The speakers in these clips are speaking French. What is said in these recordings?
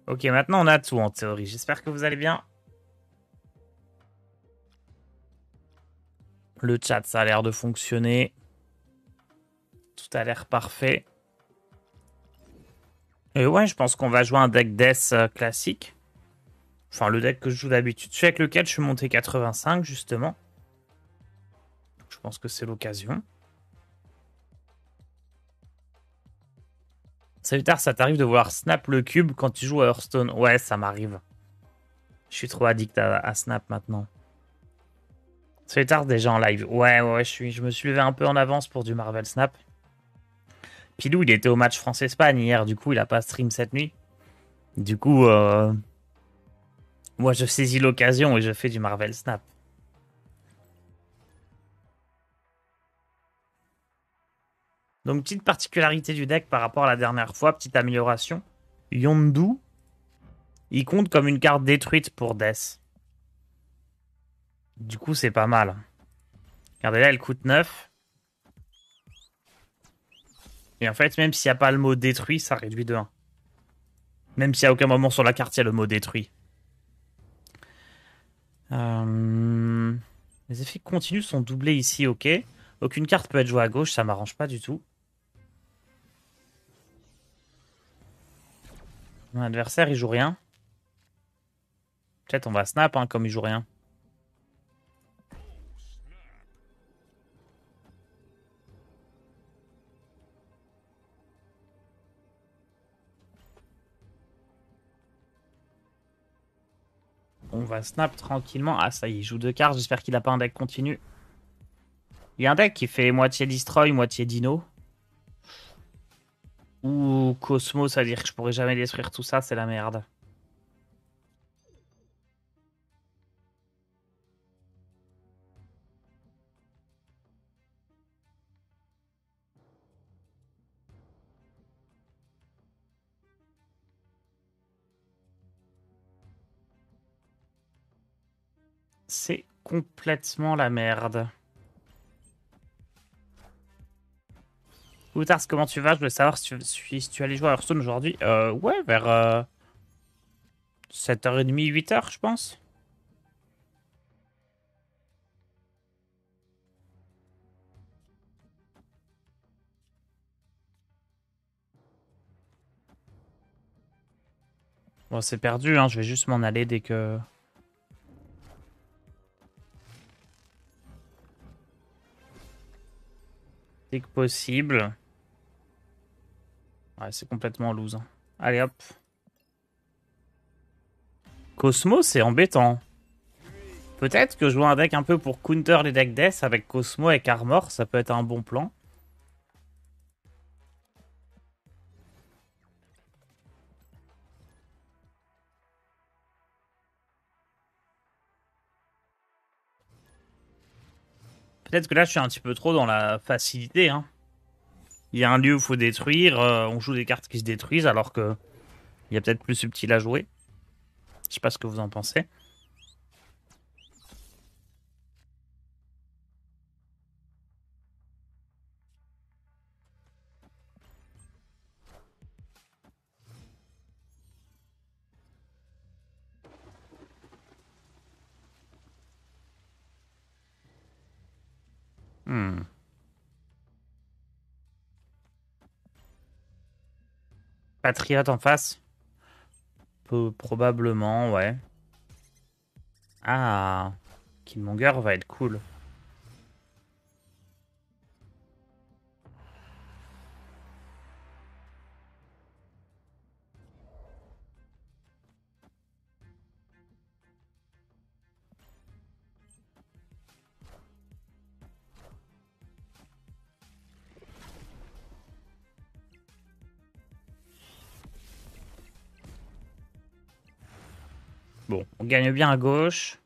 Ok, maintenant on a tout en théorie. J'espère que vous allez bien. Le chat, ça a l'air de fonctionner. Tout a l'air parfait. Et ouais, je pense qu'on va jouer un deck Death classique. Enfin, le deck que je joue d'habitude. Celui avec lequel je suis monté 85, justement. Je pense que c'est l'occasion. Salutaire, ça t'arrive de voir Snap le cube quand tu joues à Hearthstone? Ouais, ça m'arrive. Je suis trop addict à Snap maintenant. Salutaire, déjà en live. Ouais, je me suis levé un peu en avance pour du Marvel Snap. Pilou, il était au match France-Espagne hier, du coup, il a pas stream cette nuit. Du coup, moi, je saisis l'occasion et je fais du Marvel Snap. Donc, petite particularité du deck par rapport à la dernière fois, petite amélioration. Yondu, il compte comme une carte détruite pour Death. Du coup, c'est pas mal. Regardez là, elle coûte 9. Et en fait, même s'il n'y a pas le mot détruit, ça réduit de 1. Même s'il n'y a aucun moment sur la carte, il y a le mot détruit. Les effets continus sont doublés ici, ok. Aucune carte peut être jouée à gauche, ça m'arrange pas du tout. Mon adversaire, il joue rien. Peut-être on va snap, hein, comme il joue rien. On va snap tranquillement. Ah, ça y est, il joue 2 cartes. J'espère qu'il a pas un deck continu. Il y a un deck qui fait moitié destroy, moitié dino. Ou Cosmo, ça veut dire que je pourrais jamais détruire tout ça, c'est la merde. C'est complètement la merde. Outars, comment tu vas? Je voulais savoir si tu allais jouer à Hearthstone aujourd'hui. Ouais, vers 7h30, 8h, je pense. Bon, c'est perdu, hein. Je vais juste m'en aller dès que possible. Ouais, c'est complètement loose, hein. Allez, hop. Cosmo, c'est embêtant. Peut-être que jouer un deck un peu pour counter les decks Death avec Cosmo et Armor, ça peut être un bon plan. Peut-être que là, je suis un petit peu trop dans la facilité, hein. Il y a un lieu où il faut détruire, on joue des cartes qui se détruisent alors que il y a peut-être plus subtil à jouer. Je sais pas ce que vous en pensez. Hmm. Patriote en face? Probablement, ouais. Ah, Killmonger va être cool. Bon, on gagne bien à gauche.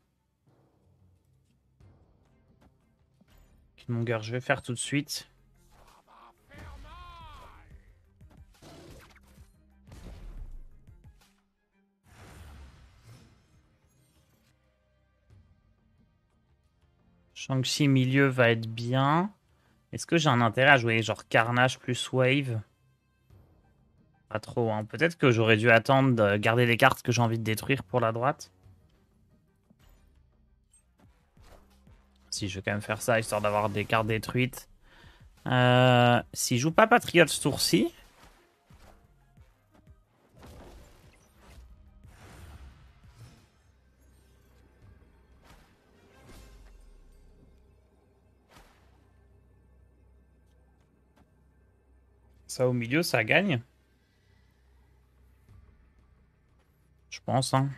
Killmonger, je vais faire tout de suite. Shang-Chi milieu va être bien. Est-ce que j'ai un intérêt à jouer genre Carnage plus Wave? Pas trop, hein. Peut-être que j'aurais dû attendre de garder les cartes que j'ai envie de détruire pour la droite. Si, je vais quand même faire ça, histoire d'avoir des cartes détruites. S'il joue pas Patriote ce tour-ci... Ça au milieu, ça gagne. Je pense, hein.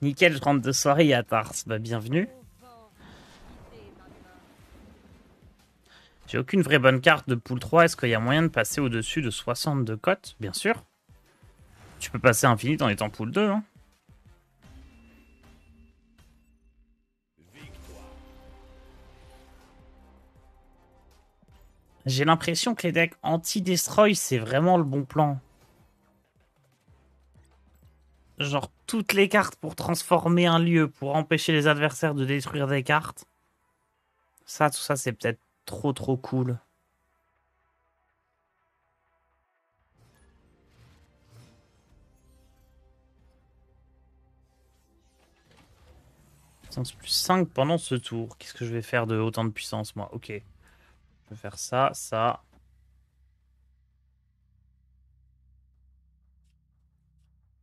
Nickel, je rentre de soirée à Tars. Bah, bienvenue. J'ai aucune vraie bonne carte de pool 3. Est-ce qu'il y a moyen de passer au-dessus de 62 cotes? Bien sûr. Tu peux passer infini en étant pool 2, hein. J'ai l'impression que les decks anti-destroy, c'est vraiment le bon plan. Genre, toutes les cartes pour transformer un lieu, pour empêcher les adversaires de détruire des cartes. Ça, tout ça, c'est peut-être trop cool. Puissance plus 5 pendant ce tour. Qu'est-ce que je vais faire de autant de puissance, moi? Ok. Je vais faire ça, ça.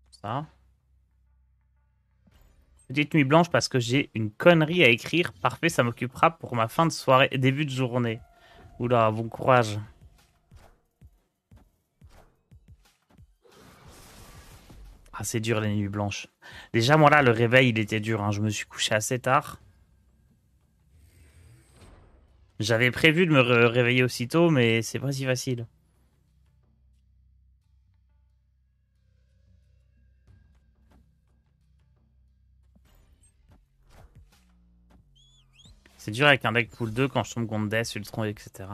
Ça. Petite nuit blanche parce que j'ai une connerie à écrire. Parfait, ça m'occupera pour ma fin de soirée et début de journée. Oula, bon courage. Ah, c'est dur les nuits blanches. Déjà, moi là, le réveil, il était dur, hein. Je me suis couché assez tard. J'avais prévu de me réveiller aussitôt, mais c'est pas si facile. C'est dur avec un deck pool 2 quand je tombe contre Death, Ultron, etc.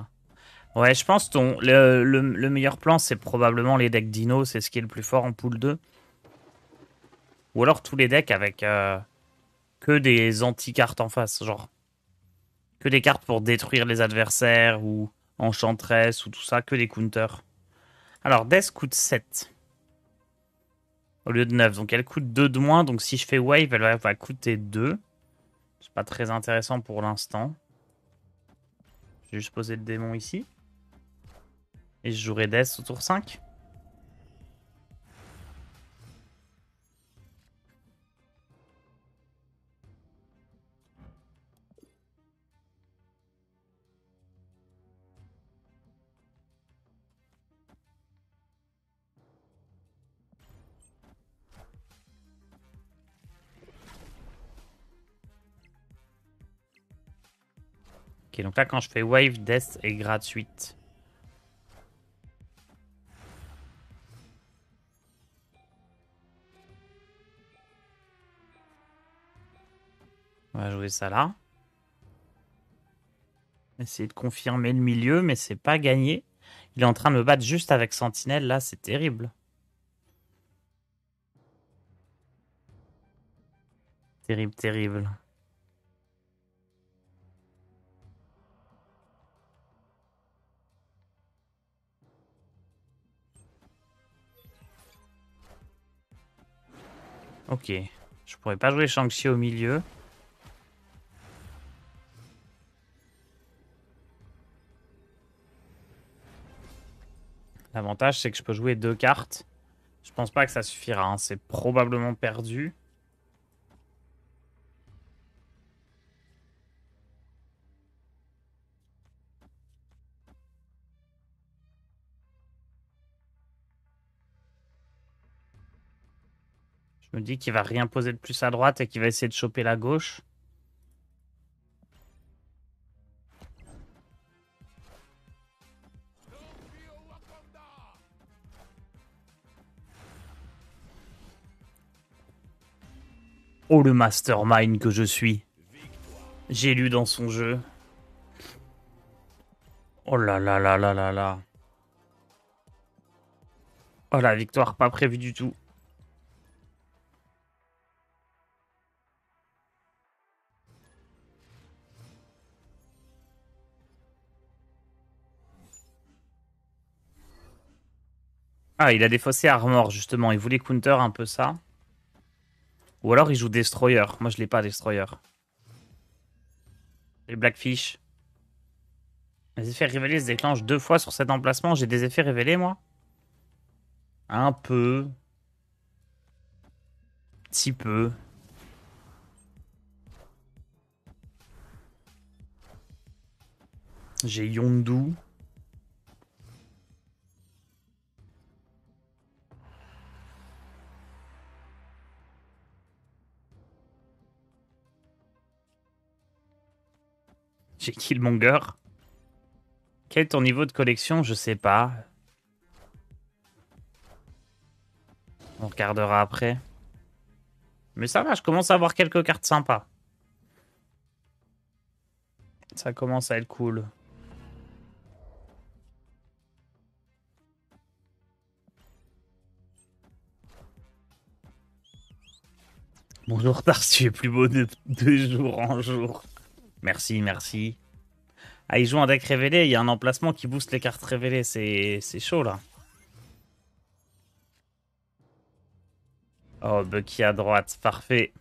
Ouais, je pense que le meilleur plan, c'est probablement les decks Dino. C'est ce qui est le plus fort en pool 2. Ou alors tous les decks avec que des anti-cartes en face. Genre, que des cartes pour détruire les adversaires ou Enchantress ou tout ça. Que des counters. Alors, Death coûte 7 au lieu de 9. Donc, elle coûte 2 de moins. Donc, si je fais Wave, elle va coûter 2. C'est pas très intéressant pour l'instant. Je vais juste poser le démon ici. Et je jouerai Death au tour 5. Ok, donc là, quand je fais Wave, Death est gratuite. On va jouer ça là. Essayer de confirmer le milieu, mais c'est pas gagné. Il est en train de me battre juste avec Sentinelle, là, c'est terrible. Terrible, terrible. Ok. Je pourrais pas jouer Shang-Chi au milieu. L'avantage, c'est que je peux jouer 2 cartes. Je pense pas que ça suffira, hein. C'est probablement perdu. Je me dis qu'il va rien poser de plus à droite et qu'il va essayer de choper la gauche. Oh, le mastermind que je suis. J'ai lu dans son jeu. Oh là là là là là là. Oh, la victoire pas prévue du tout. Ah, il a défaussé Armor, justement. Il voulait counter un peu ça. Ou alors il joue Destroyer. Moi, je l'ai pas, Destroyer. Et Blackfish. Les effets révélés se déclenchent 2 fois sur cet emplacement. J'ai des effets révélés, moi? Un peu. Si peu. J'ai Yondu. J'ai Killmonger. Quel est ton niveau de collection? Je sais pas. On regardera après. Mais ça va, je commence à avoir quelques cartes sympas. Ça commence à être cool. Bonjour Tars, tu es plus beau de jour en jour. Merci, merci. Ah, il joue un deck révélé, il y a un emplacement qui booste les cartes révélées, c'est chaud là. Oh, Bucky à droite, parfait.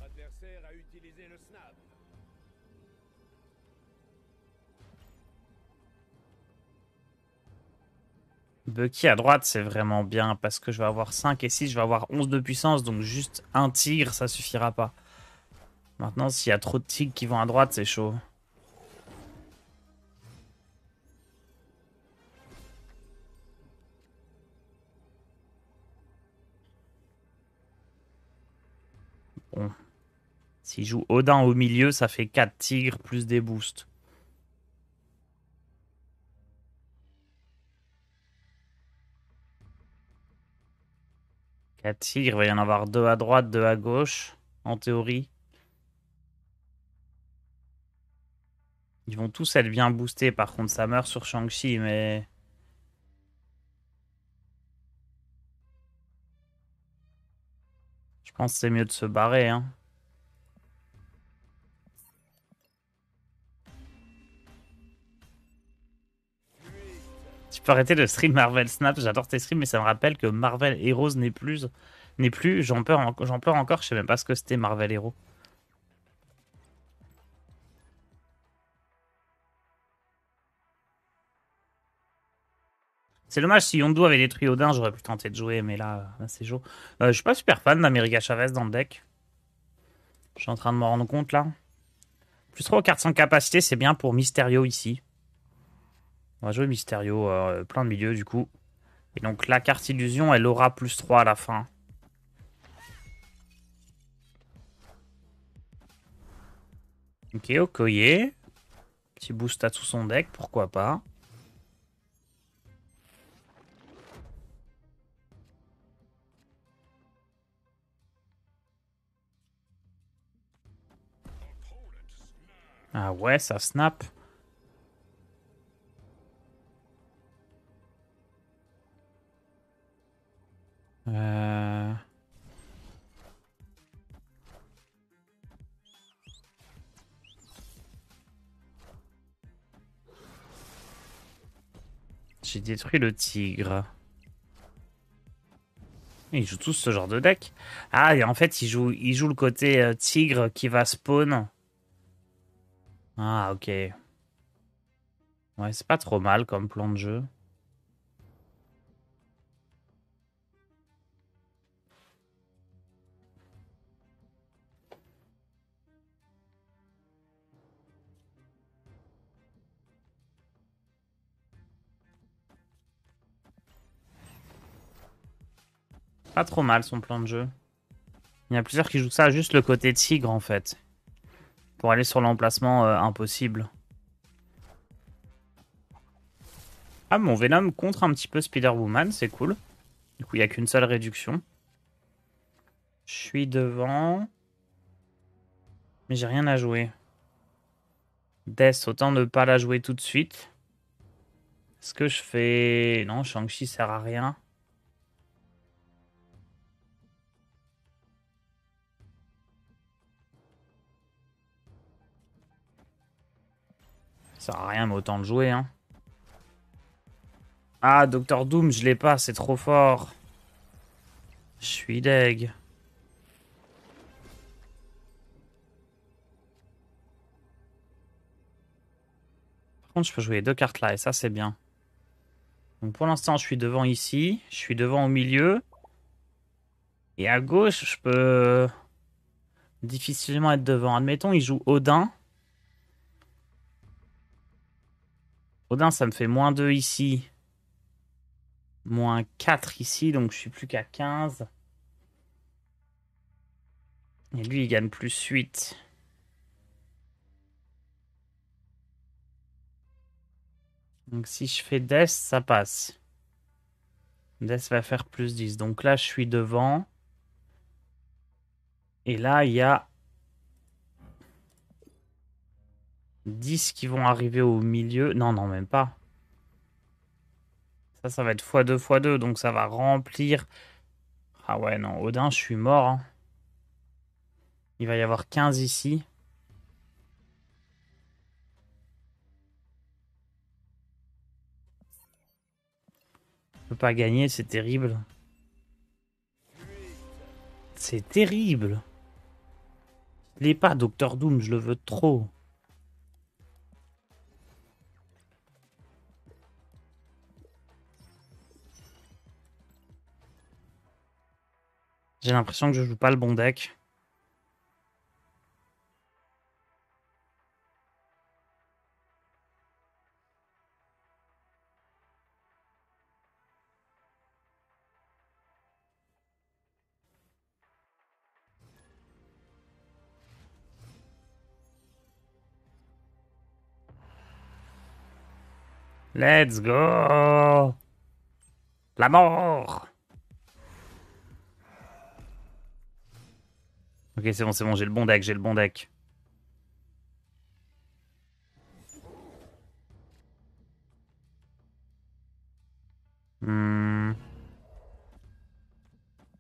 L'adversaire a utilisé le snap. Bucky à droite, c'est vraiment bien parce que je vais avoir 5 et 6, je vais avoir 11 de puissance, donc juste un tigre, ça suffira pas. Maintenant, s'il y a trop de tigres qui vont à droite, c'est chaud. Bon. S'il joue Odin au milieu, ça fait 4 tigres plus des boosts. Quatre tigres, il va y en avoir 2 à droite, 2 à gauche, en théorie. Ils vont tous être bien boostés, par contre, ça meurt sur Shang-Chi, mais... Je pense que c'est mieux de se barrer, hein. Tu peux arrêter de stream Marvel Snap, j'adore tes streams, mais ça me rappelle que Marvel Heroes n'est plus... J'en pleure encore, je sais même pas ce que c'était Marvel Heroes. C'est dommage, si Yondu avait détruit Odin, j'aurais pu tenter de jouer, mais là c'est chaud. Je suis pas super fan d'America Chavez dans le deck. Je suis en train de me rendre compte là. Plus 3 cartes sans capacité, c'est bien pour Mysterio ici. On va jouer Mysterio, plein de milieu du coup. Et donc la carte illusion, elle aura plus 3 à la fin. Ok, Okoye. Petit boost à tout son deck, pourquoi pas. Ah ouais, ça snap. Euh... J'ai détruit le tigre. Ils jouent tous ce genre de deck. Ah, et en fait, ils jouent le côté tigre qui va spawn. Ah, ok. Ouais, c'est pas trop mal comme plan de jeu. Pas trop mal son plan de jeu. Il y en a plusieurs qui jouent ça, juste le côté tigre en fait. Pour aller sur l'emplacement impossible. Ah, mon Venom contre un petit peu Spider-Woman, c'est cool. Du coup, il n'y a qu'une seule réduction. Je suis devant. Mais j'ai rien à jouer. Death, autant ne pas la jouer tout de suite. Est-ce que je fais... Non, Shang-Chi sert à rien. Ça sert à rien, mais autant le jouer, hein. Ah, Docteur Doom, je l'ai pas, c'est trop fort. Je suis deg. Par contre, je peux jouer les deux cartes là, et ça, c'est bien. Donc pour l'instant, je suis devant ici. Je suis devant au milieu. Et à gauche, je peux difficilement être devant. Admettons, il joue Odin. Odin, ça me fait -2 ici. -4 ici, donc je suis plus qu'à 15. Et lui, il gagne +8. Donc si je fais Death, ça passe. Death va faire +10. Donc là, je suis devant. Et là, il y a 10 qui vont arriver au milieu. Non, non, même pas. Ça va être x2, x2. Donc ça va remplir. Ah ouais, non. Odin, je suis mort. Hein. Il va y avoir 15 ici. Je peux pas gagner, c'est terrible. C'est terrible. Je l'ai pas, Docteur Doom, je le veux trop. J'ai l'impression que je joue pas le bon deck. Let's go! La mort! Ok, c'est bon, j'ai le bon deck, j'ai le bon deck.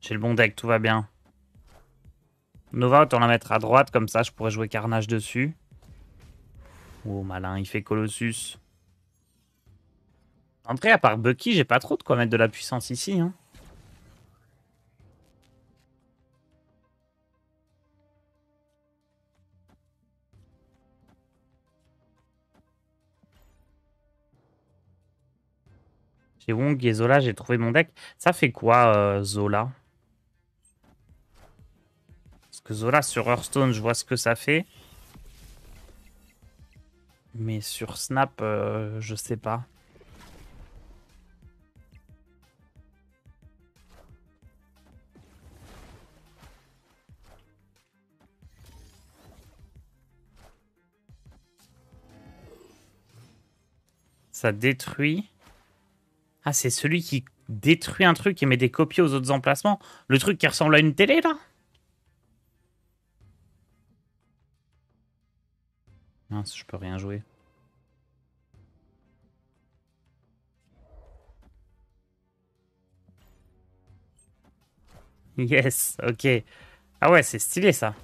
J'ai le bon deck, tout va bien. Nova, autant la mettre à droite, comme ça je pourrais jouer Carnage dessus. Oh malin, il fait Colossus. En vrai, à part Bucky, j'ai pas trop de quoi mettre de la puissance ici. Hein. J'ai Wong et Zola, j'ai trouvé mon deck. Ça fait quoi, Zola? Parce que Zola sur Hearthstone, je vois ce que ça fait. Mais sur Snap, je sais pas. Ça détruit. Ah, c'est celui qui détruit un truc et met des copies aux autres emplacements. Le truc qui ressemble à une télé, là? Mince, je peux rien jouer. Yes, ok. Ah ouais, c'est stylé, ça.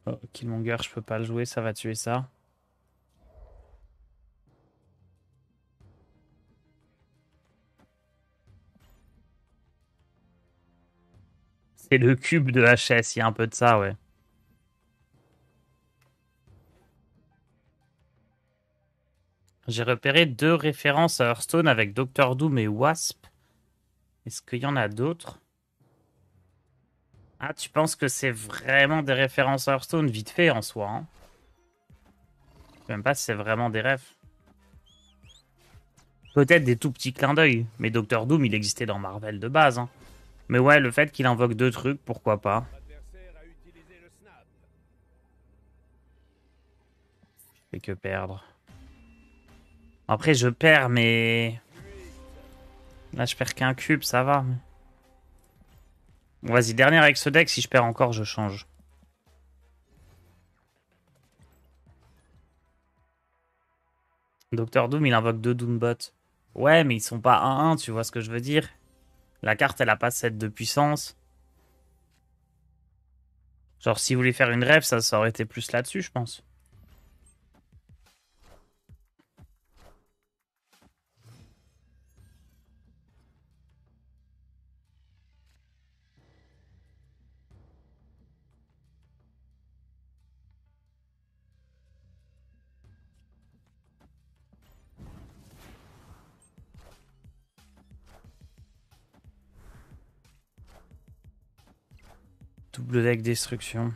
Oh, Killmonger, je peux pas le jouer, ça va tuer ça. C'est le cube de HS, il y a un peu de ça, ouais. J'ai repéré 2 références à Hearthstone avec Doctor Doom et Wasp. Est-ce qu'il y en a d'autres? Ah, tu penses que c'est vraiment des références à Hearthstone? Vite fait, en soi. Hein. Je sais même pas si c'est vraiment des refs. Peut-être des tout petits clins d'œil. Mais Doctor Doom, il existait dans Marvel de base. Hein. Mais ouais, le fait qu'il invoque 2 trucs, pourquoi pas. Je fais que perdre. Après, je perds, mais... Là, je perds qu'un cube, ça va. Bon, vas-y, dernière avec ce deck. Si je perds encore, je change. Docteur Doom, il invoque 2 Doombot. Ouais, mais ils sont pas 1-1, tu vois ce que je veux dire? La carte, elle a pas 7 de puissance. Genre, si vous voulez faire une rêve, ça aurait été plus là-dessus, je pense. Double deck destruction.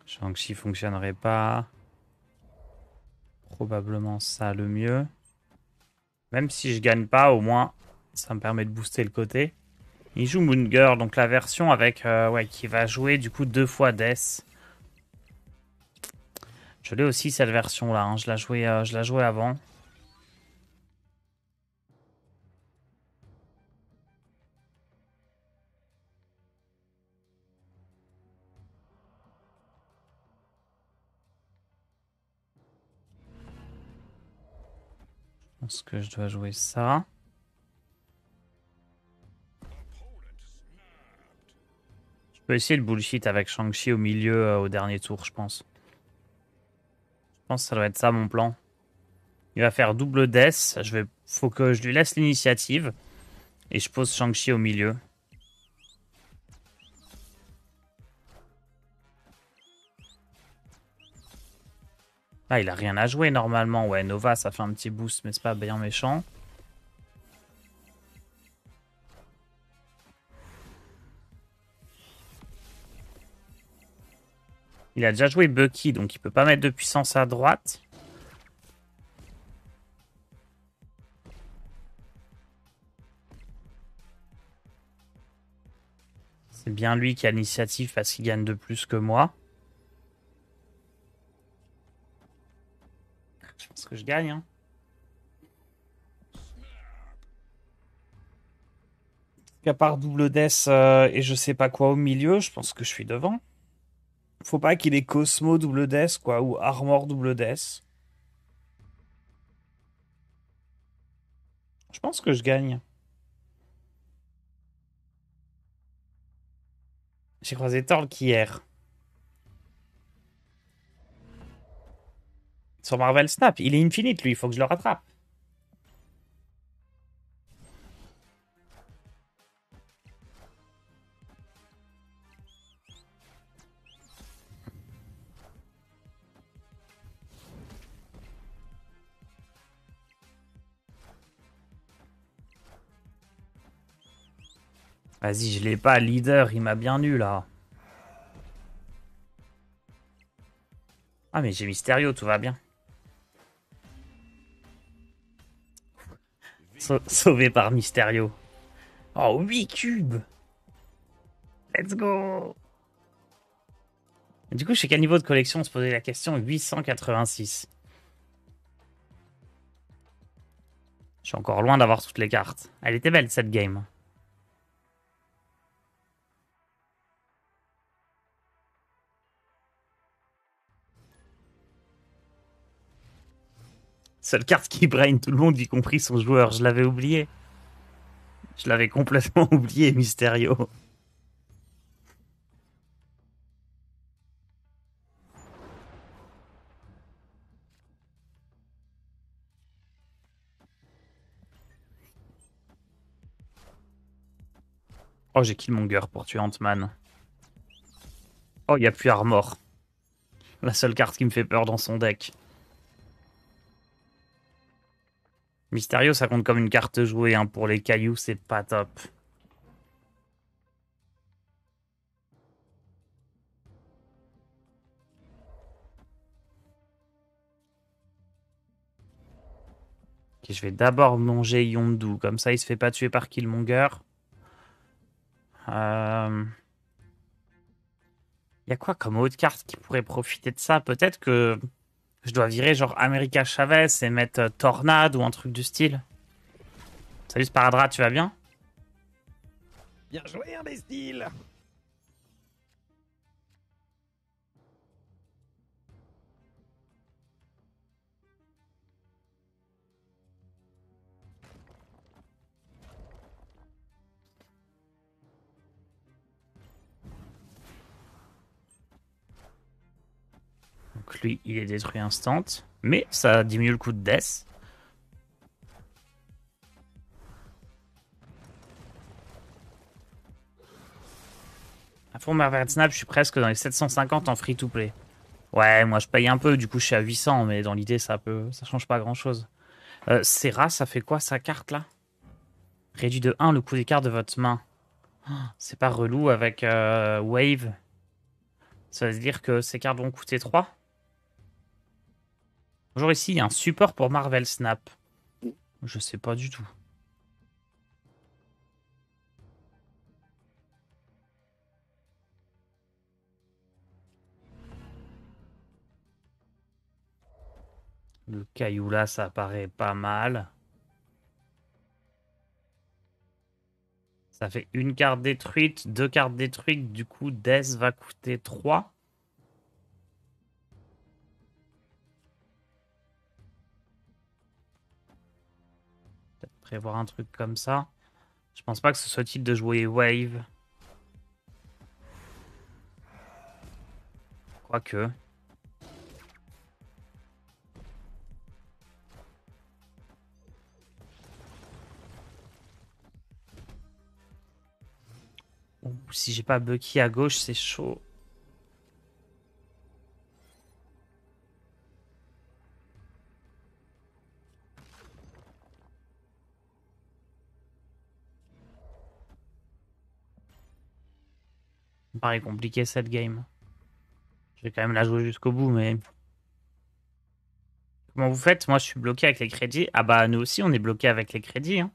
Shang-Chi fonctionnerait pas. Probablement ça le mieux. Même si je gagne pas, au moins ça me permet de booster le côté. Il joue Moon Girl, donc la version avec ouais, qui va jouer du coup 2 fois Death. Je l'ai aussi cette version là, hein. Je la jouais avant. Je pense que je dois jouer ça. Je peux essayer le bullshit avec Shang-Chi au milieu au dernier tour, je pense. Je pense que ça doit être ça mon plan. Il va faire double death. Faut que je lui laisse l'initiative. Et je pose Shang-Chi au milieu. Ah, il a rien à jouer normalement. Ouais, Nova, ça fait un petit boost, mais c'est pas bien méchant. Il a déjà joué Bucky, donc il peut pas mettre de puissance à droite. C'est bien lui qui a l'initiative parce qu'il gagne de plus que moi. Je pense que je gagne. Hein. À part double death et je sais pas quoi au milieu, je pense que je suis devant. Faut pas qu'il ait Cosmo double death, quoi, ou Armor double death. Je pense que je gagne. J'ai croisé Torque hier. Sur Marvel Snap. Il est infinite, lui. Il faut que je le rattrape. Vas-y, je l'ai pas. Leader, il m'a bien eu, là. Ah, mais j'ai Mysterio, tout va bien. Sauvé par Mysterio. Oh, 8 cubes. Let's go. Du coup, chez quel niveau de collection on se posait la question? 886. Je suis encore loin d'avoir toutes les cartes. Elle était belle, cette game. Seule carte qui brain tout le monde, y compris son joueur. Je l'avais oublié. Je l'avais complètement oublié, Mysterio. Oh, j'ai Killmonger pour tuer Ant-Man. Oh, il n'y a plus Armor. La seule carte qui me fait peur dans son deck. Mysterio, ça compte comme une carte jouée. Hein. Pour les cailloux, c'est pas top. Ok, je vais d'abord manger Yondu. Comme ça, il se fait pas tuer par Killmonger. Il y a quoi comme autre carte qui pourrait profiter de ça? Peut-être que je dois virer genre America Chavez et mettre Tornade ou un truc du style. Salut Sparadra, tu vas bien? Bien joué, imbécile! Donc lui, il est détruit instant. Mais ça diminue le coup de death. À fond Marvel Snap, je suis presque dans les 750 en free-to-play. Ouais, moi je paye un peu, du coup je suis à 800, mais dans l'idée ça change pas grand-chose. Serra, ça fait quoi sa carte là? Réduit de 1 le coût des cartes de votre main. C'est pas relou avec Wave. Ça veut dire que ces cartes vont coûter 3. Bonjour, ici, il y a un support pour Marvel Snap. Je sais pas du tout. Le caillou là, ça paraît pas mal. Ça fait une carte détruite, 2 cartes détruites. Du coup, Death va coûter 3. Peut-être prévoir un truc comme ça. Je pense pas que ce soit utile de jouer Wave. Quoique. Ouh, si j'ai pas Bucky à gauche, c'est chaud. Ça me paraît compliqué cette game. Je vais quand même la jouer jusqu'au bout, mais... Comment vous faites? Moi, je suis bloqué avec les crédits. Ah bah, nous aussi, on est bloqué avec les crédits. Hein.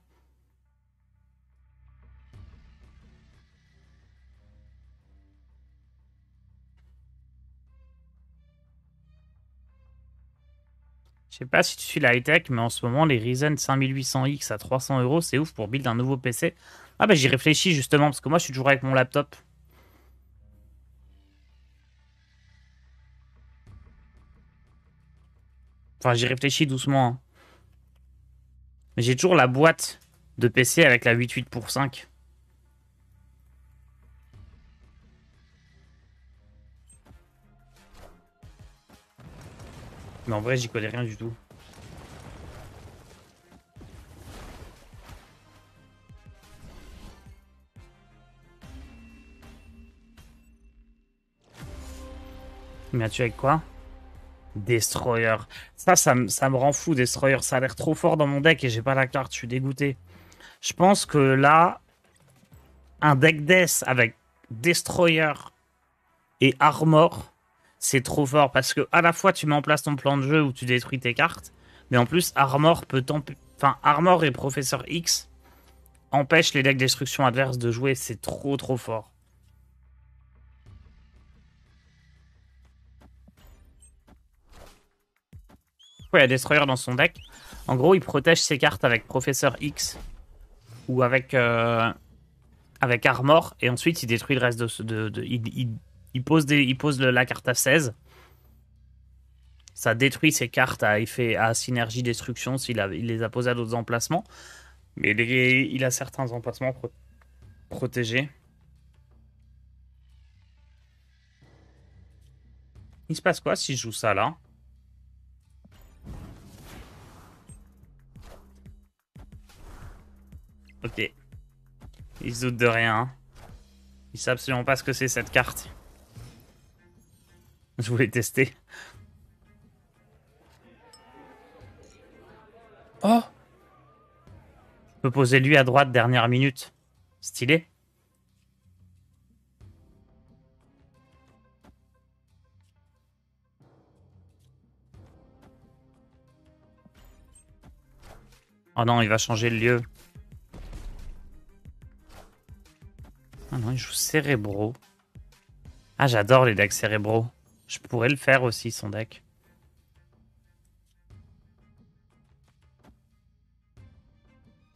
Je sais pas si tu suis la high-tech, mais en ce moment, les Ryzen 5800X à 300 euros, c'est ouf pour build un nouveau PC. Ah bah, j'y réfléchis justement, parce que moi, je suis toujours avec mon laptop. Enfin, j'y réfléchis doucement. Hein. Mais j'ai toujours la boîte de PC avec la 88 pour 5. Mais en vrai, j'y connais rien du tout. Il m'a tué avec quoi? Destroyer. Ça me rend fou, Destroyer. Ça a l'air trop fort dans mon deck et j'ai pas la carte, je suis dégoûté. Je pense que là, un deck Death avec Destroyer et Armor, c'est trop fort parce que à la fois tu mets en place ton plan de jeu où tu détruis tes cartes, mais en plus Armor peut enfin Armor et Professeur X empêchent les decks destruction adverses de jouer, c'est trop fort. Pourquoi il y a Destroyer dans son deck? En gros, il protège ses cartes avec Professeur X ou avec avec Armor et ensuite il détruit le reste il pose la carte à 16. Ça détruit ses cartes à effet à synergie destruction il les a posées à d'autres emplacements. Mais il a certains emplacements protégés. Il se passe quoi si je joue ça là? Ok. Il se doute de rien. Hein. Il sait absolument pas ce que c'est cette carte. Je voulais tester. Oh! Je peux poser lui à droite dernière minute. Stylé. Oh non, il va changer le lieu. Ah non, il joue cérébraux. Ah, j'adore les decks cérébraux. Je pourrais le faire aussi, son deck.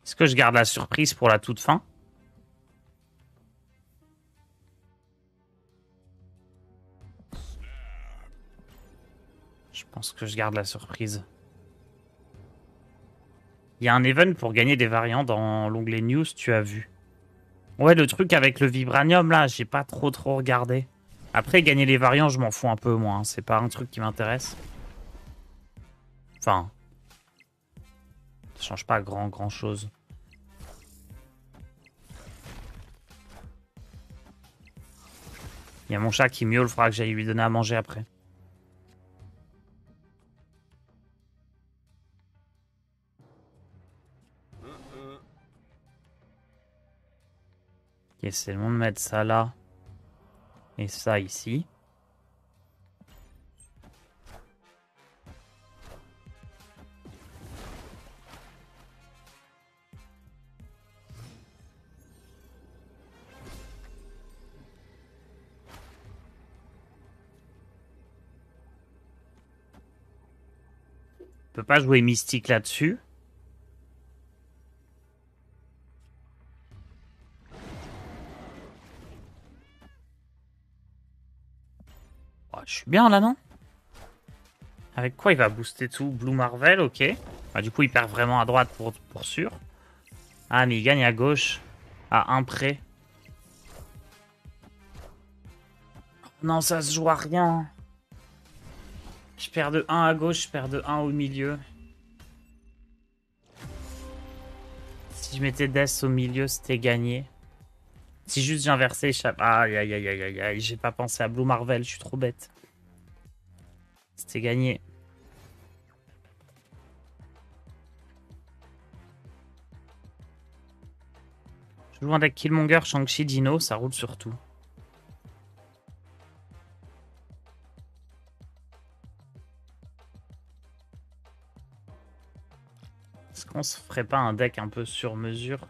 Est-ce que je garde la surprise pour la toute fin? Je pense que je garde la surprise. Il y a un event pour gagner des variants dans l'onglet News, tu as vu. Ouais, le truc avec le vibranium, là, j'ai pas trop regardé. Après, gagner les variants, je m'en fous un peu, moi. Hein. C'est pas un truc qui m'intéresse. Enfin, ça change pas grand chose. Il y a mon chat qui miaule, il faudra que j'aille lui donner à manger après. Ok, c'est le moment de mettre ça là. Et ça ici. On peut pas jouer mystique là-dessus. Oh, je suis bien là, non? Avec quoi il va booster tout? Blue Marvel, ok. Bah, du coup, il perd vraiment à droite pour sûr. Ah, mais il gagne à gauche. À un près. Non, ça se joue à rien. Je perds de 1 à gauche, je perds de 1 au milieu. Si je mettais Death au milieu, c'était gagné. Si juste j'inversais, aïe aïe aïe aïe aïe aïe, j'ai pas pensé à Blue Marvel, je suis trop bête. C'était gagné. Je joue un deck Killmonger, Shang-Chi, Dino, ça roule sur tout. Est-ce qu'on se ferait pas un deck un peu sur mesure?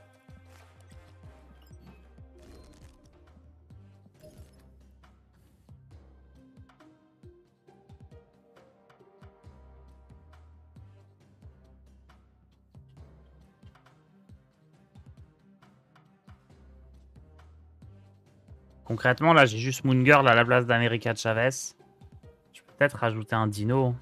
Concrètement, là, j'ai juste Moon Girl à la place d'America Chavez. Je peux peut-être rajouter un Dino.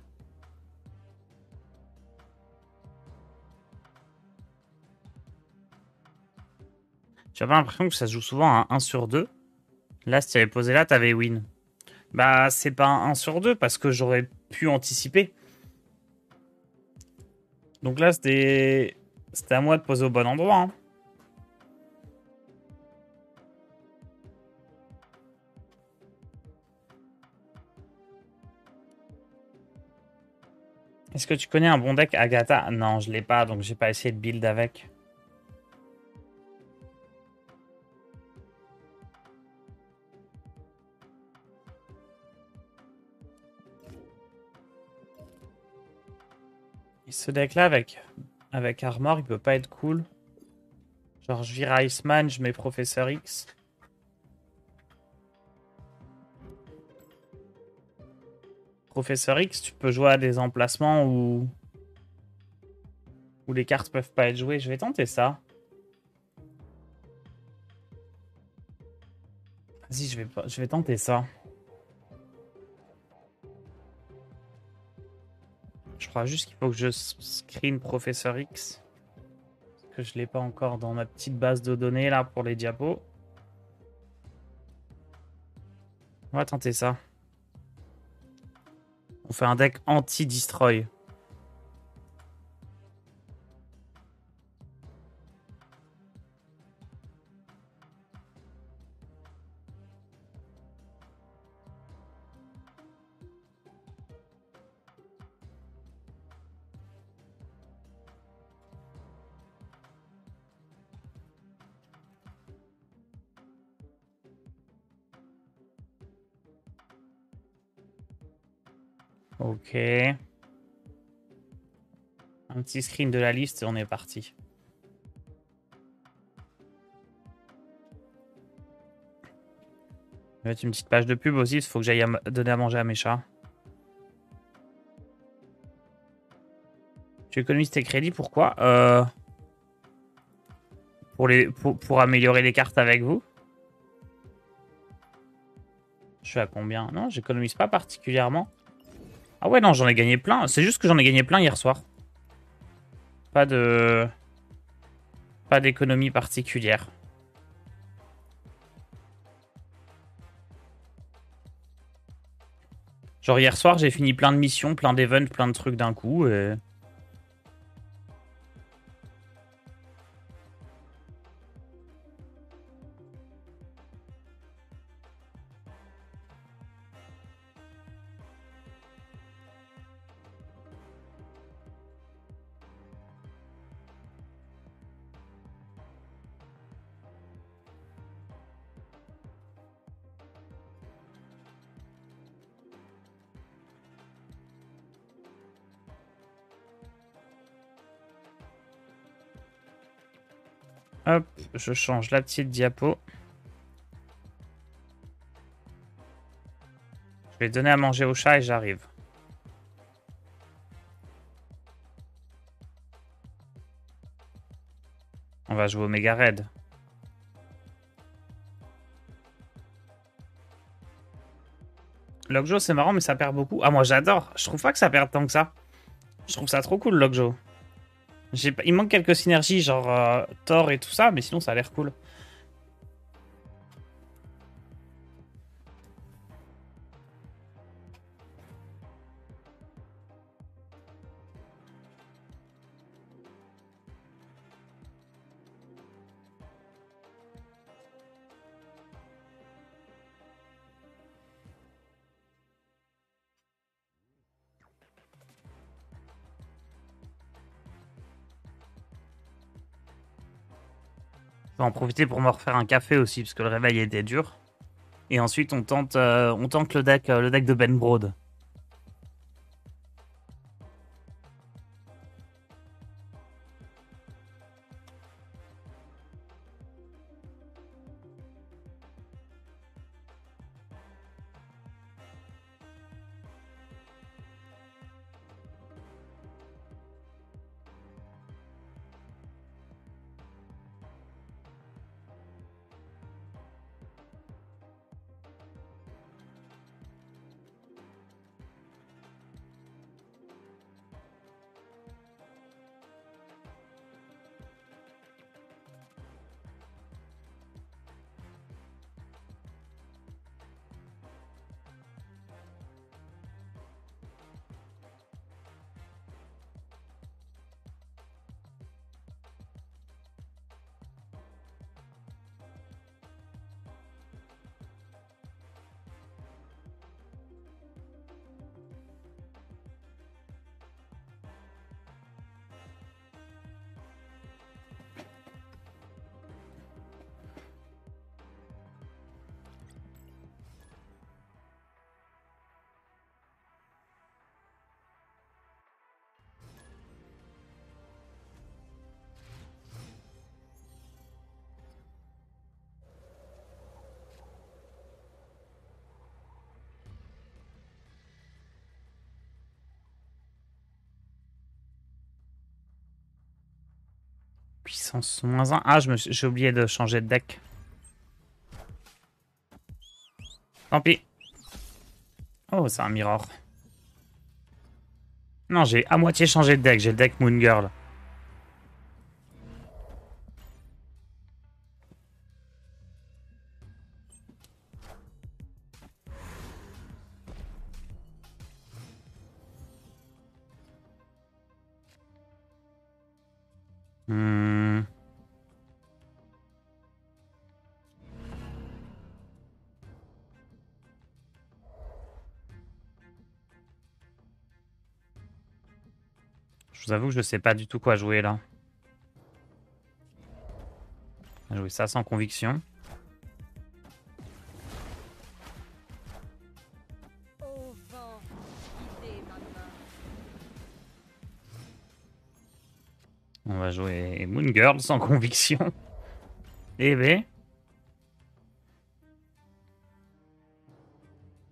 J'ai pas l'impression que ça se joue souvent à un 1 sur 2. Là, si tu avais posé là, t'avais win. Bah, c'est pas un 1 sur 2 parce que j'aurais pu anticiper. Donc là, c'était à moi de poser au bon endroit. Hein. Est-ce que tu connais un bon deck Agatha? Non, je l'ai pas, donc j'ai pas essayé de build avec. Et ce deck-là, avec Armor, il peut pas être cool. Genre, je vire Iceman, je mets Professeur X. Professeur X, tu peux jouer à des emplacements où les cartes peuvent pas être jouées. Je vais tenter ça. Vas-y, je vais tenter ça. Je crois juste qu'il faut que je screen Professeur X. Parce que je l'ai pas encore dans ma petite base de données là pour les diapos. On va tenter ça. On fait un deck anti-destroy. Ok. Un petit screen de la liste et on est parti. Je vais mettre une petite page de pub aussi, il faut que j'aille donner à manger à mes chats. Tu économises tes crédits, pourquoi pour améliorer les cartes avec vous. Je suis à combien? Non, j'économise pas particulièrement. Ah ouais, non, j'en ai gagné plein. C'est juste que j'en ai gagné plein hier soir. Pas d'économie particulière. Genre hier soir, j'ai fini plein de missions, plein d'events, plein de trucs d'un coup. Et... Hop, je change la petite diapo. Je vais donner à manger au chat et j'arrive. On va jouer au Mega Raid. Lockjaw, c'est marrant, mais ça perd beaucoup. Ah, moi j'adore. Je trouve pas que ça perde tant que ça. Je trouve ça trop cool, Lockjaw. Il manque quelques synergies, genre Thor et tout ça, mais sinon ça a l'air cool. Je vais en profiter pour me refaire un café aussi, parce que le réveil était dur. Et ensuite, on tente le deck de Ben Broad. Puissance -1. Ah, j'ai oublié de changer de deck. Tant pis. Oh, c'est un mirror. Non, j'ai à moitié changé de deck. J'ai le deck Moon Girl. Hmm. Je vous avoue que je sais pas du tout quoi jouer là. On va jouer ça sans conviction. On va jouer Moon Girl sans conviction. Eh ben.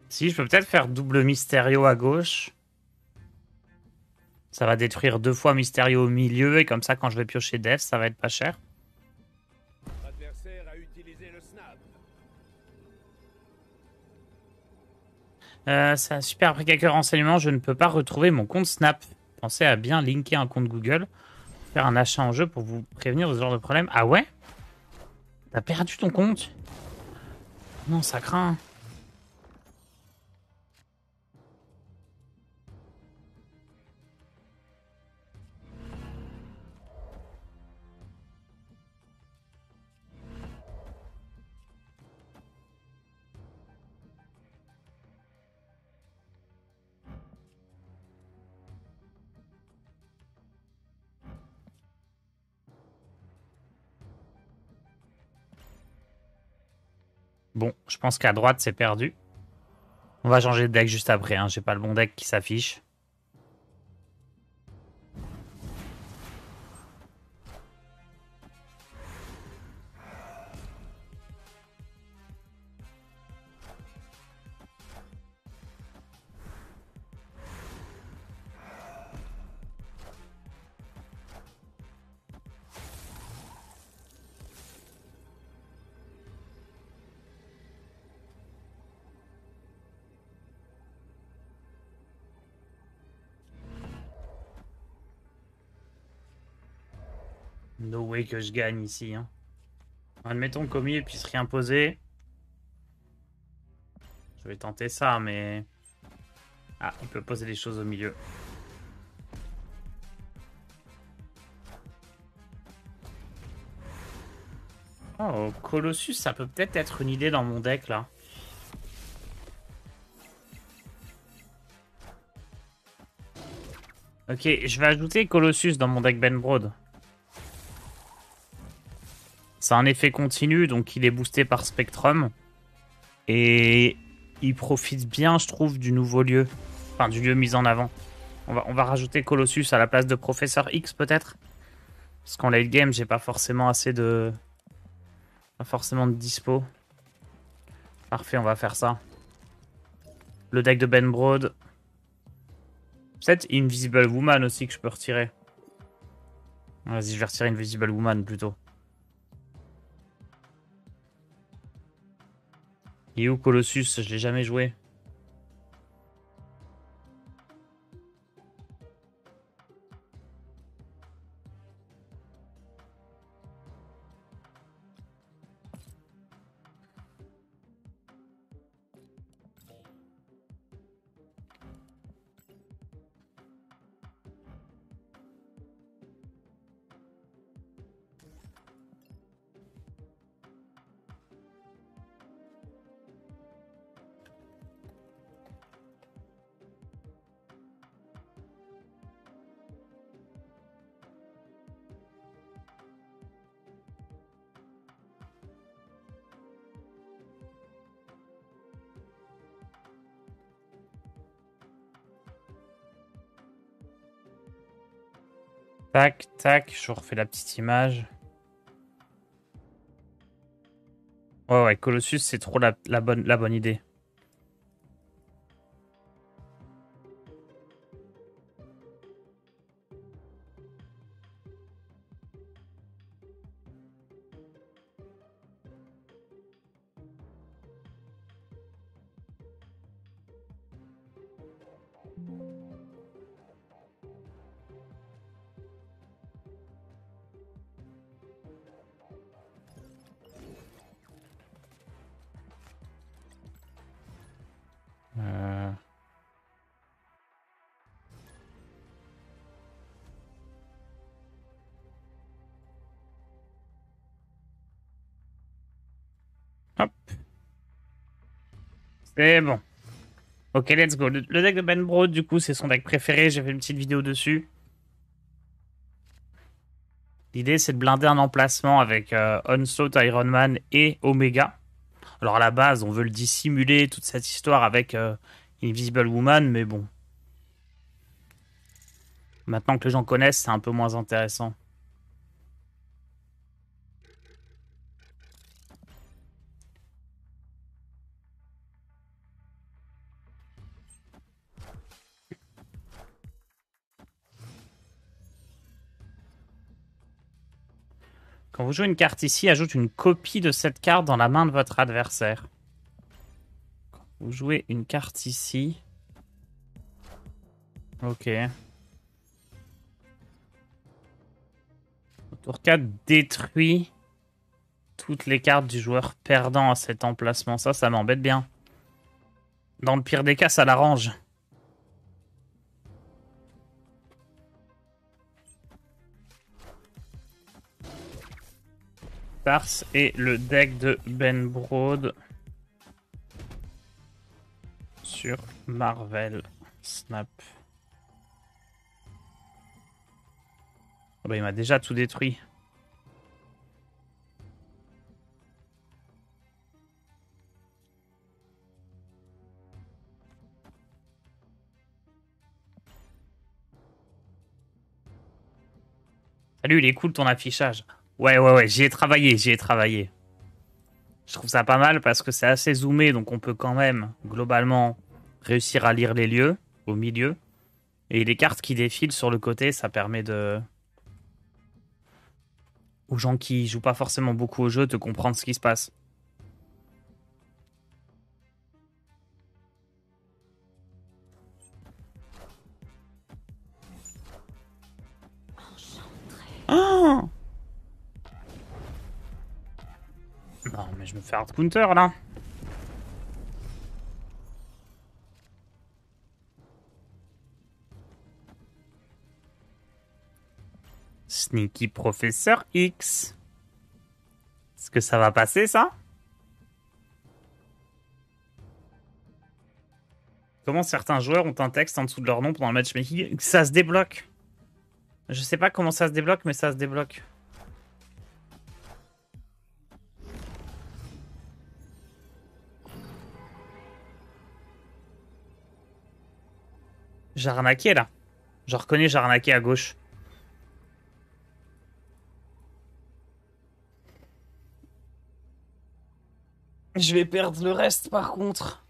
Si, je peux peut-être faire double Mysterio à gauche. Ça va détruire 2 fois Mysterio au milieu. Et comme ça, quand je vais piocher Death, ça va être pas cher. L'adversaire a utilisé le snap. Ça a super après quelques renseignements. Je ne peux pas retrouver mon compte Snap. Pensez à bien linker un compte Google. Faire un achat en jeu pour vous prévenir de ce genre de problème. Ah ouais? T'as perdu ton compte? Non, ça craint. Bon, je pense qu'à droite, c'est perdu. On va changer de deck juste après, hein. J'ai pas le bon deck qui s'affiche. No way que je gagne ici, hein. Admettons qu'au milieu puisse rien poser. Je vais tenter ça, mais... Ah, il peut poser des choses au milieu. Oh, Colossus, ça peut peut-être être une idée dans mon deck, là. Ok, je vais ajouter Colossus dans mon deck Ben Broad. C'est un effet continu, donc il est boosté par Spectrum. Et il profite bien, je trouve, du nouveau lieu. Enfin, du lieu mis en avant. On va rajouter Colossus à la place de Professeur X, peut-être. Parce qu'en late game, j'ai pas forcément assez de... Pas forcément de dispo. Parfait, on va faire ça. Le deck de Ben Broad. Peut-être Invisible Woman aussi que je peux retirer. Vas-y, je vais retirer Invisible Woman plutôt. Il est où Colossus? Je l'ai jamais joué. Tac, tac, je refais la petite image. Ouais, ouais, Colossus, c'est trop la bonne idée. Euh, Hop, c'est bon. Ok, let's go. Le deck de Ben Broad, du coup, c'est son deck préféré. J'ai fait une petite vidéo dessus. L'idée, c'est de blinder un emplacement avec Onslaught, Iron Man et Omega. Alors, à la base, on veut le dissimuler, toute cette histoire avec Invisible Woman, mais bon. Maintenant que les gens connaissent, c'est un peu moins intéressant. Quand vous jouez une carte ici, ajoute une copie de cette carte dans la main de votre adversaire. Quand vous jouez une carte ici. Ok. Au tour 4, détruit toutes les cartes du joueur perdant à cet emplacement. Ça m'embête bien. Dans le pire des cas, ça l'arrange. Tars et le deck de Ben Broad sur Marvel Snap. Oh bah, il m'a déjà tout détruit. Salut, il est cool ton affichage. Ouais, j'y ai travaillé, j'y ai travaillé. Je trouve ça pas mal parce que c'est assez zoomé, donc on peut quand même, globalement, réussir à lire les lieux au milieu. Et les cartes qui défilent sur le côté, ça permet de... aux gens qui jouent pas forcément beaucoup au jeu de comprendre ce qui se passe. Oh non, mais je me fais hard counter là. Sneaky Professeur X. Est-ce que ça va passer ça? Comment certains joueurs ont un texte en dessous de leur nom pendant le matchmaking? Ça se débloque. Je sais pas comment ça se débloque, mais ça se débloque. J'ai arnaqué là. Je reconnais, j'ai arnaqué à gauche. Je vais perdre le reste par contre.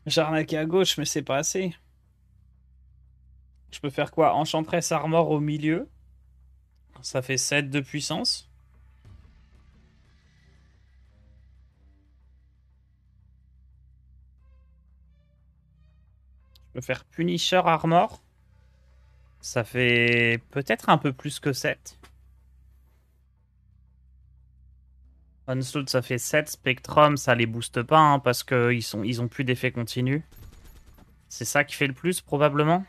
J'ai arnaqué à gauche, mais c'est pas assez. Je peux faire quoi? Enchantress Armor au milieu. Ça fait 7 de puissance. Je peux faire Punisher Armor. Ça fait peut-être un peu plus que 7. Onslaught, ça fait 7. Spectrum, ça les booste pas hein, parce qu'ils ont plus d'effet continu. C'est ça qui fait le plus, probablement.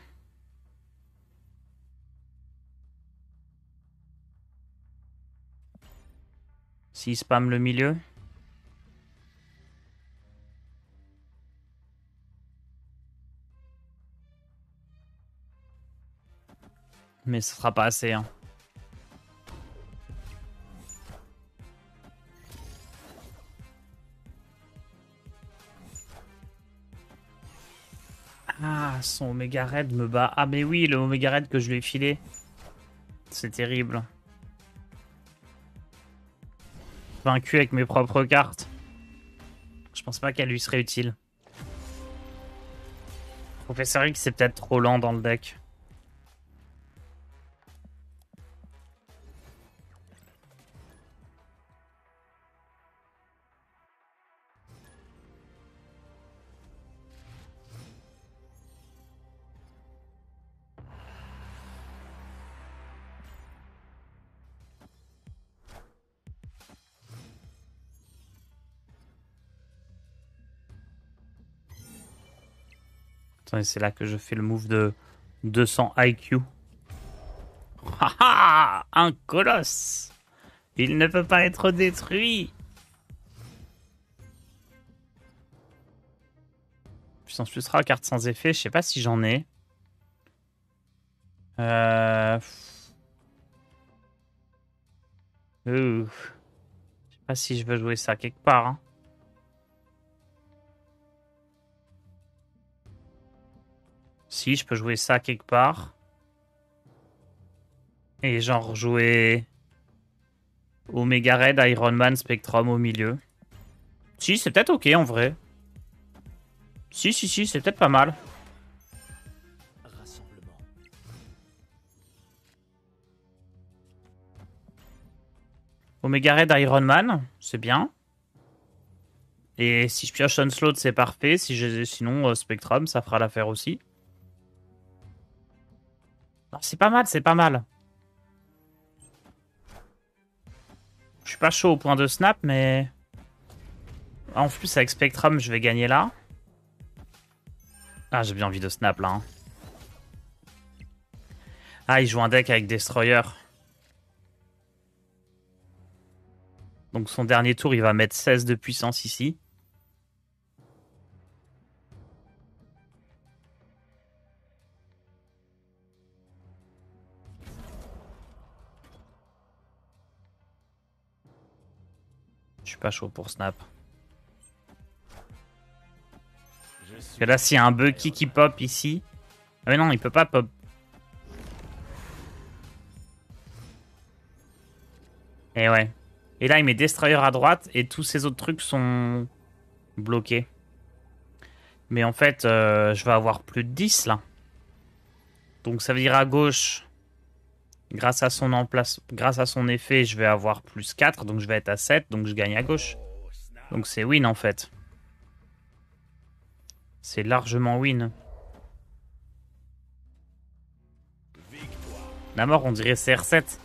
S'ils spam le milieu. Mais ce sera pas assez. Hein. Ah, son Omega Red me bat. Ah, mais oui, le Omega Red que je lui ai filé. C'est terrible. Vaincu avec mes propres cartes. Je pense pas qu'elle lui serait utile. Professeur X, c'est peut-être trop lent dans le deck. Attendez, c'est là que je fais le move de 200 IQ. Haha, un colosse. Il ne peut pas être détruit. Puissance plus rare, carte sans effet. Je sais pas si j'en ai. Je sais pas si je veux jouer ça quelque part. Hein. Si, je peux jouer ça quelque part. Et genre jouer Omega Red, Iron Man, Spectrum au milieu. Si, c'est peut-être ok en vrai. Si, c'est peut-être pas mal. Omega Red, Iron Man, c'est bien. Et si je pioche Onslaught, c'est parfait. Sinon, Spectrum, ça fera l'affaire aussi. C'est pas mal, c'est pas mal. Je suis pas chaud au point de snap, mais... En plus, avec Spectrum, je vais gagner là. Ah, j'ai bien envie de snap, là. Hein. Ah, il joue un deck avec Destroyer. Donc son dernier tour, il va mettre 16 de puissance ici. Je suis pas chaud pour snap. Parce que là, s'il y a un Bucky qui pop ici... Ah mais non, il peut pas pop. Et ouais. Et là, il met Destroyer à droite et tous ces autres trucs sont bloqués. Mais en fait, je vais avoir plus de 10 là. Donc ça veut dire à gauche, grâce à grâce à son effet, je vais avoir plus 4. Donc je vais être à 7. Donc je gagne à gauche. Donc c'est win en fait. C'est largement win. La mort, on dirait CR7.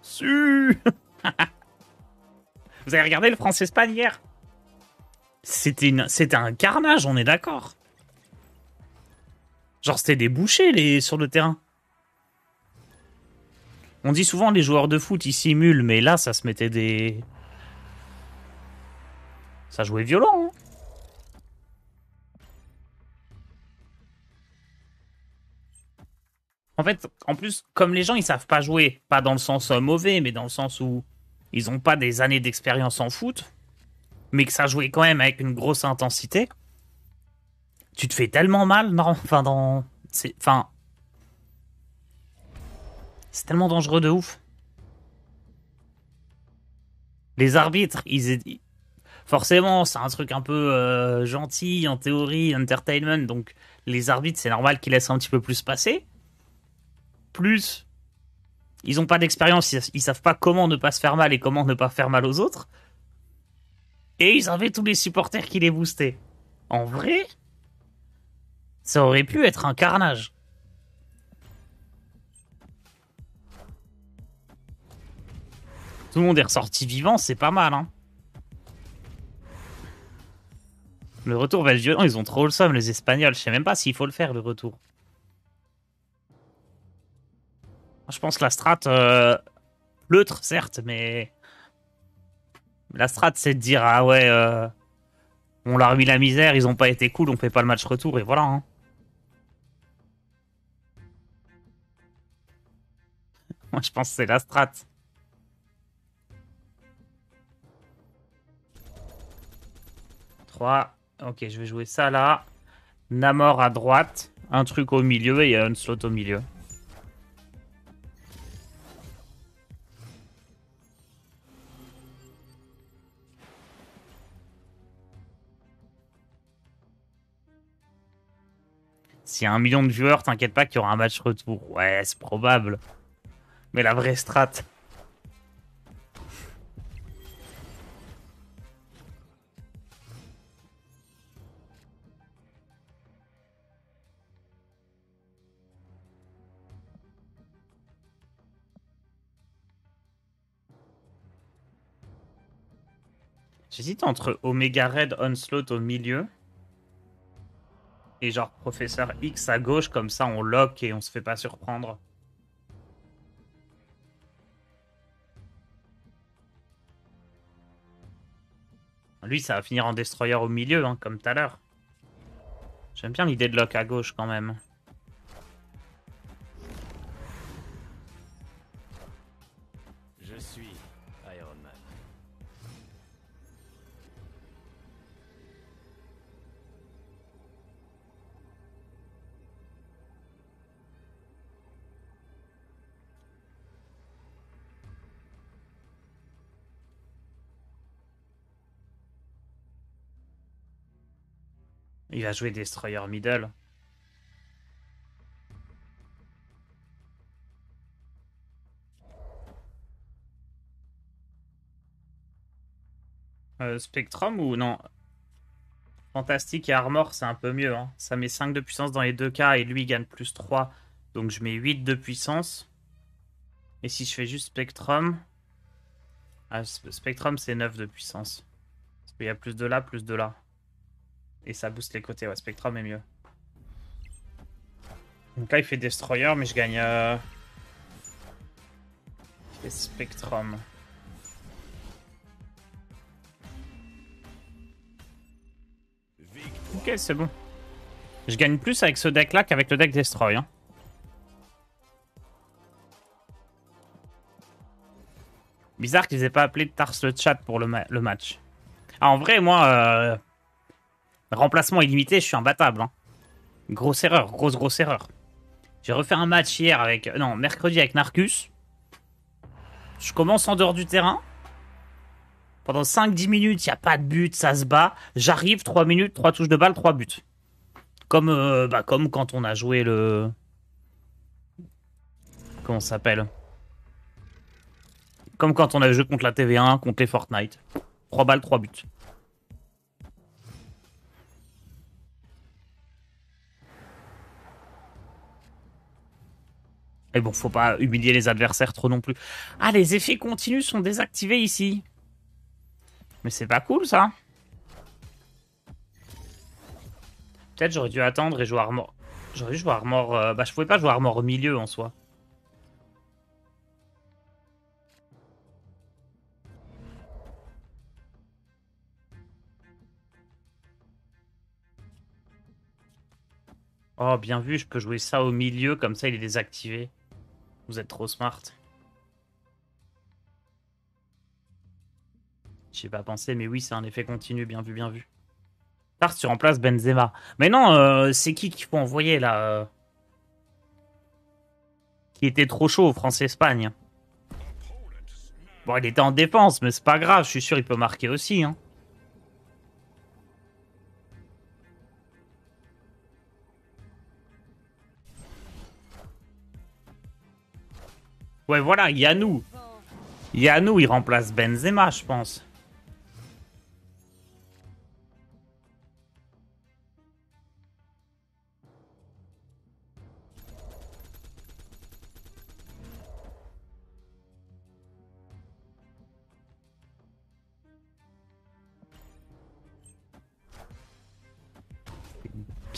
Su Vous avez regardé le France-Espagne hier? C'était un carnage, on est d'accord. Genre, c'était des bouchers sur le terrain. On dit souvent les joueurs de foot, ils simulent, mais là, ça se mettait des... Ça jouait violent, hein. En fait, en plus, comme les gens, ils savent pas jouer, pas dans le sens mauvais, mais dans le sens où ils ont pas des années d'expérience en foot, mais que ça jouait quand même avec une grosse intensité, tu te fais tellement mal, non, c'est tellement dangereux de ouf. Les arbitres, forcément, c'est un truc un peu gentil, en théorie, entertainment, donc les arbitres, c'est normal qu'ils laissent un petit peu plus passer. Plus, ils ont pas d'expérience, ils savent pas comment ne pas se faire mal et comment ne pas faire mal aux autres. Et ils avaient tous les supporters qui les boostaient. En vrai, ça aurait pu être un carnage. Tout le monde est ressorti vivant, c'est pas mal, hein. Le retour va être violent, ils ont trop le somme, les Espagnols. Je sais même pas s'il faut le faire, le retour. Je pense que la strat, l'eutre, certes, mais la strat, c'est de dire, ah ouais, on leur a mis la misère, ils ont pas été cool, on fait pas le match retour, et voilà, hein. Moi, je pense que c'est la strat. Trois. Ok, je vais jouer ça là. Namor à droite, un truc au milieu et un slot au milieu. S'il y a 1 million de viewers, t'inquiète pas qu'il y aura un match retour. Ouais, c'est probable. Mais la vraie strat. J'hésite entre Omega Red Onslaught au milieu et genre Professeur X à gauche, comme ça on lock et on se fait pas surprendre. Lui, ça va finir en Destroyer au milieu, hein, comme tout à l'heure. J'aime bien l'idée de lock à gauche quand même. Je suis Iron Man. Il va jouer Destroyer middle. Spectrum ou non? Fantastique et Armor, c'est un peu mieux, hein. Ça met 5 de puissance dans les deux cas et lui il gagne plus 3. Donc je mets 8 de puissance. Et si je fais juste Spectrum... Ah, Spectrum c'est 9 de puissance. Parce qu'il y a plus de là, plus de là. Et ça booste les côtés, ouais, Spectrum est mieux. Donc là il fait Destroyer, mais je gagne... Je fais Spectrum. Ok, c'est bon. Je gagne plus avec ce deck là qu'avec le deck Destroy, hein. Bizarre qu'ils aient pas appelé Tars le chat pour le match. Ah, en vrai, moi, remplacement illimité, je suis imbattable, hein. Grosse erreur, grosse erreur. J'ai refait un match hier avec... Non, mercredi avec Narcus. Je commence en dehors du terrain. Pendant 5-10 minutes, il n'y a pas de but, ça se bat. J'arrive, 3 minutes, 3 touches de balle, 3 buts. Comme, comme quand on a joué le... Comment ça s'appelle? Comme quand on a joué contre la TV1, contre les Fortnite. 3 balles, 3 buts. Et bon, faut pas humilier les adversaires trop non plus. Ah, les effets continus sont désactivés ici. Mais c'est pas cool, ça. Peut-être j'aurais dû attendre et jouer Armor. J'aurais dû jouer Armor... Bah, je pouvais pas jouer Armor au milieu, en soi. Oh, bien vu, je peux jouer ça au milieu, comme ça il est désactivé. Vous êtes trop smart. J'y ai pas pensé, mais oui, c'est un effet continu, bien vu, bien vu. Tard, tu remplaces Benzema. Mais non, c'est qui qu'il faut envoyer, là qui était trop chaud, France-Espagne. Bon, il était en défense, mais c'est pas grave, je suis sûr il peut marquer aussi, hein. Ouais, voilà, Yanou. Yanou, il remplace Benzema, je pense.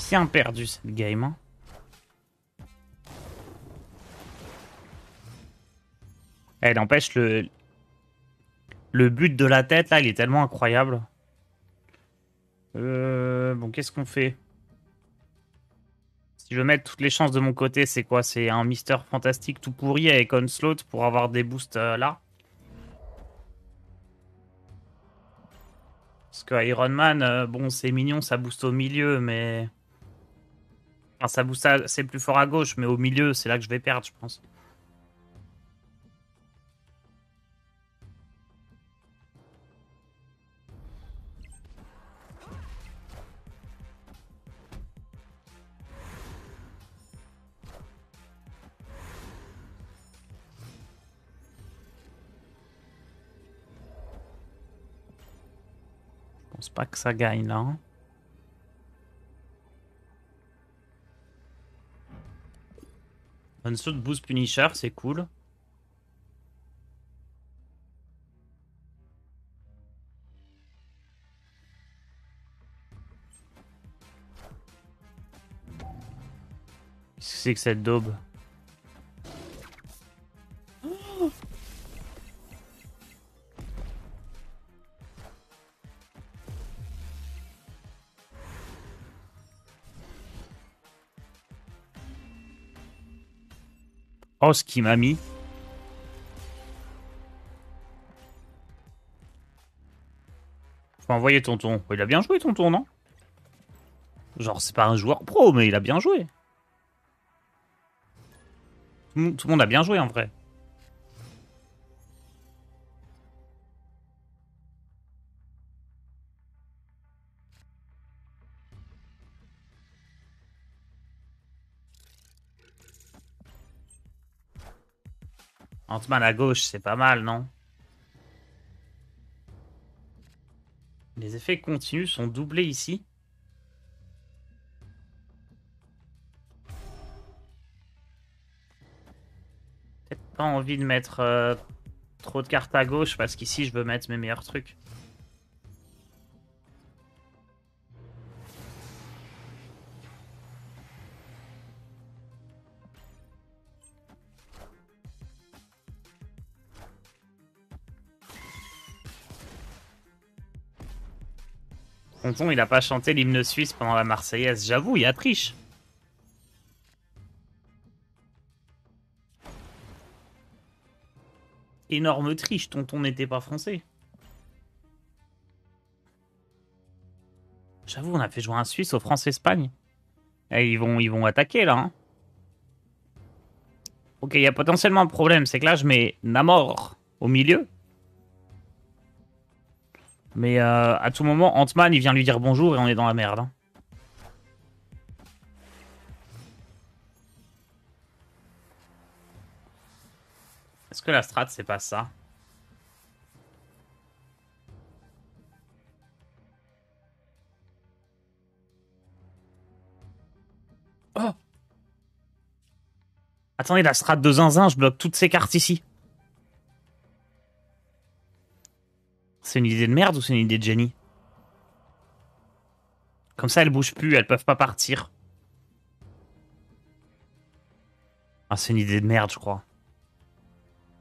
Bien perdu, cette game, hein. Elle n'empêche le but de la tête, là, il est tellement incroyable. Bon, qu'est-ce qu'on fait? Si je veux mettre toutes les chances de mon côté, c'est quoi? C'est un Mister Fantastique tout pourri avec Onslaught pour avoir des boosts là? Parce que Iron Man, bon, c'est mignon, ça booste au milieu, mais... Enfin, ça booste, c'est plus fort à gauche, mais au milieu, c'est là que je vais perdre, je pense. Je pense pas que ça gagne, là. Hein. Onslaught boost Punisher, c'est cool. Qu'est-ce que c'est que cette daube? Oh, ce qu'il m'a mis. Faut envoyer tonton. Il a bien joué, tonton, non? Genre, c'est pas un joueur pro, mais il a bien joué. Tout le monde a bien joué, en vrai. Ant-Man à gauche, c'est pas mal, non? Les effets continus sont doublés ici. Peut-être pas envie de mettre trop de cartes à gauche parce qu'ici je veux mettre mes meilleurs trucs. Tonton, il a pas chanté l'hymne suisse pendant la Marseillaise. J'avoue, il y a triche. Énorme triche, tonton n'était pas français. J'avoue, on a fait jouer un Suisse au France-Espagne. Et ils vont attaquer là. Hein. Ok, il y a potentiellement un problème, c'est que là je mets Namor au milieu. Mais à tout moment, Ant-Man il vient lui dire bonjour et on est dans la merde. Hein. Est-ce que la strat c'est pas ça? Oh! Attendez, la strat de zinzin, je bloque toutes ces cartes ici. C'est une idée de merde ou c'est une idée de génie? Comme ça, elles bougent plus, elles peuvent pas partir. Ah, c'est une idée de merde, je crois.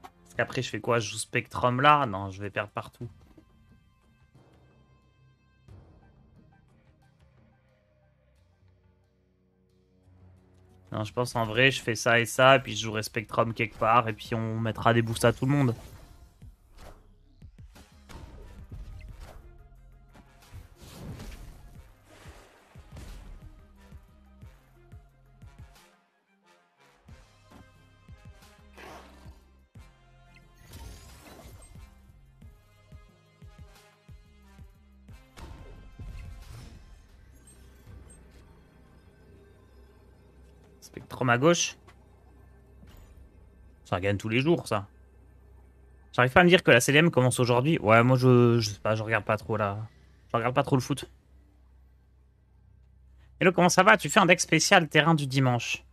Parce qu'après, je fais quoi? Je joue Spectrum là? Non, je vais perdre partout. Non, je pense en vrai, je fais ça et ça, et puis je jouerai Spectrum quelque part, et puis on mettra des boosts à tout le monde. Spectrum à gauche. Ça gagne tous les jours, ça. J'arrive pas à me dire que la CDM commence aujourd'hui. Ouais, moi je sais pas, je regarde pas trop là. Je regarde pas trop le foot. Hello, comment ça va? Tu fais un deck spécial terrain du dimanche.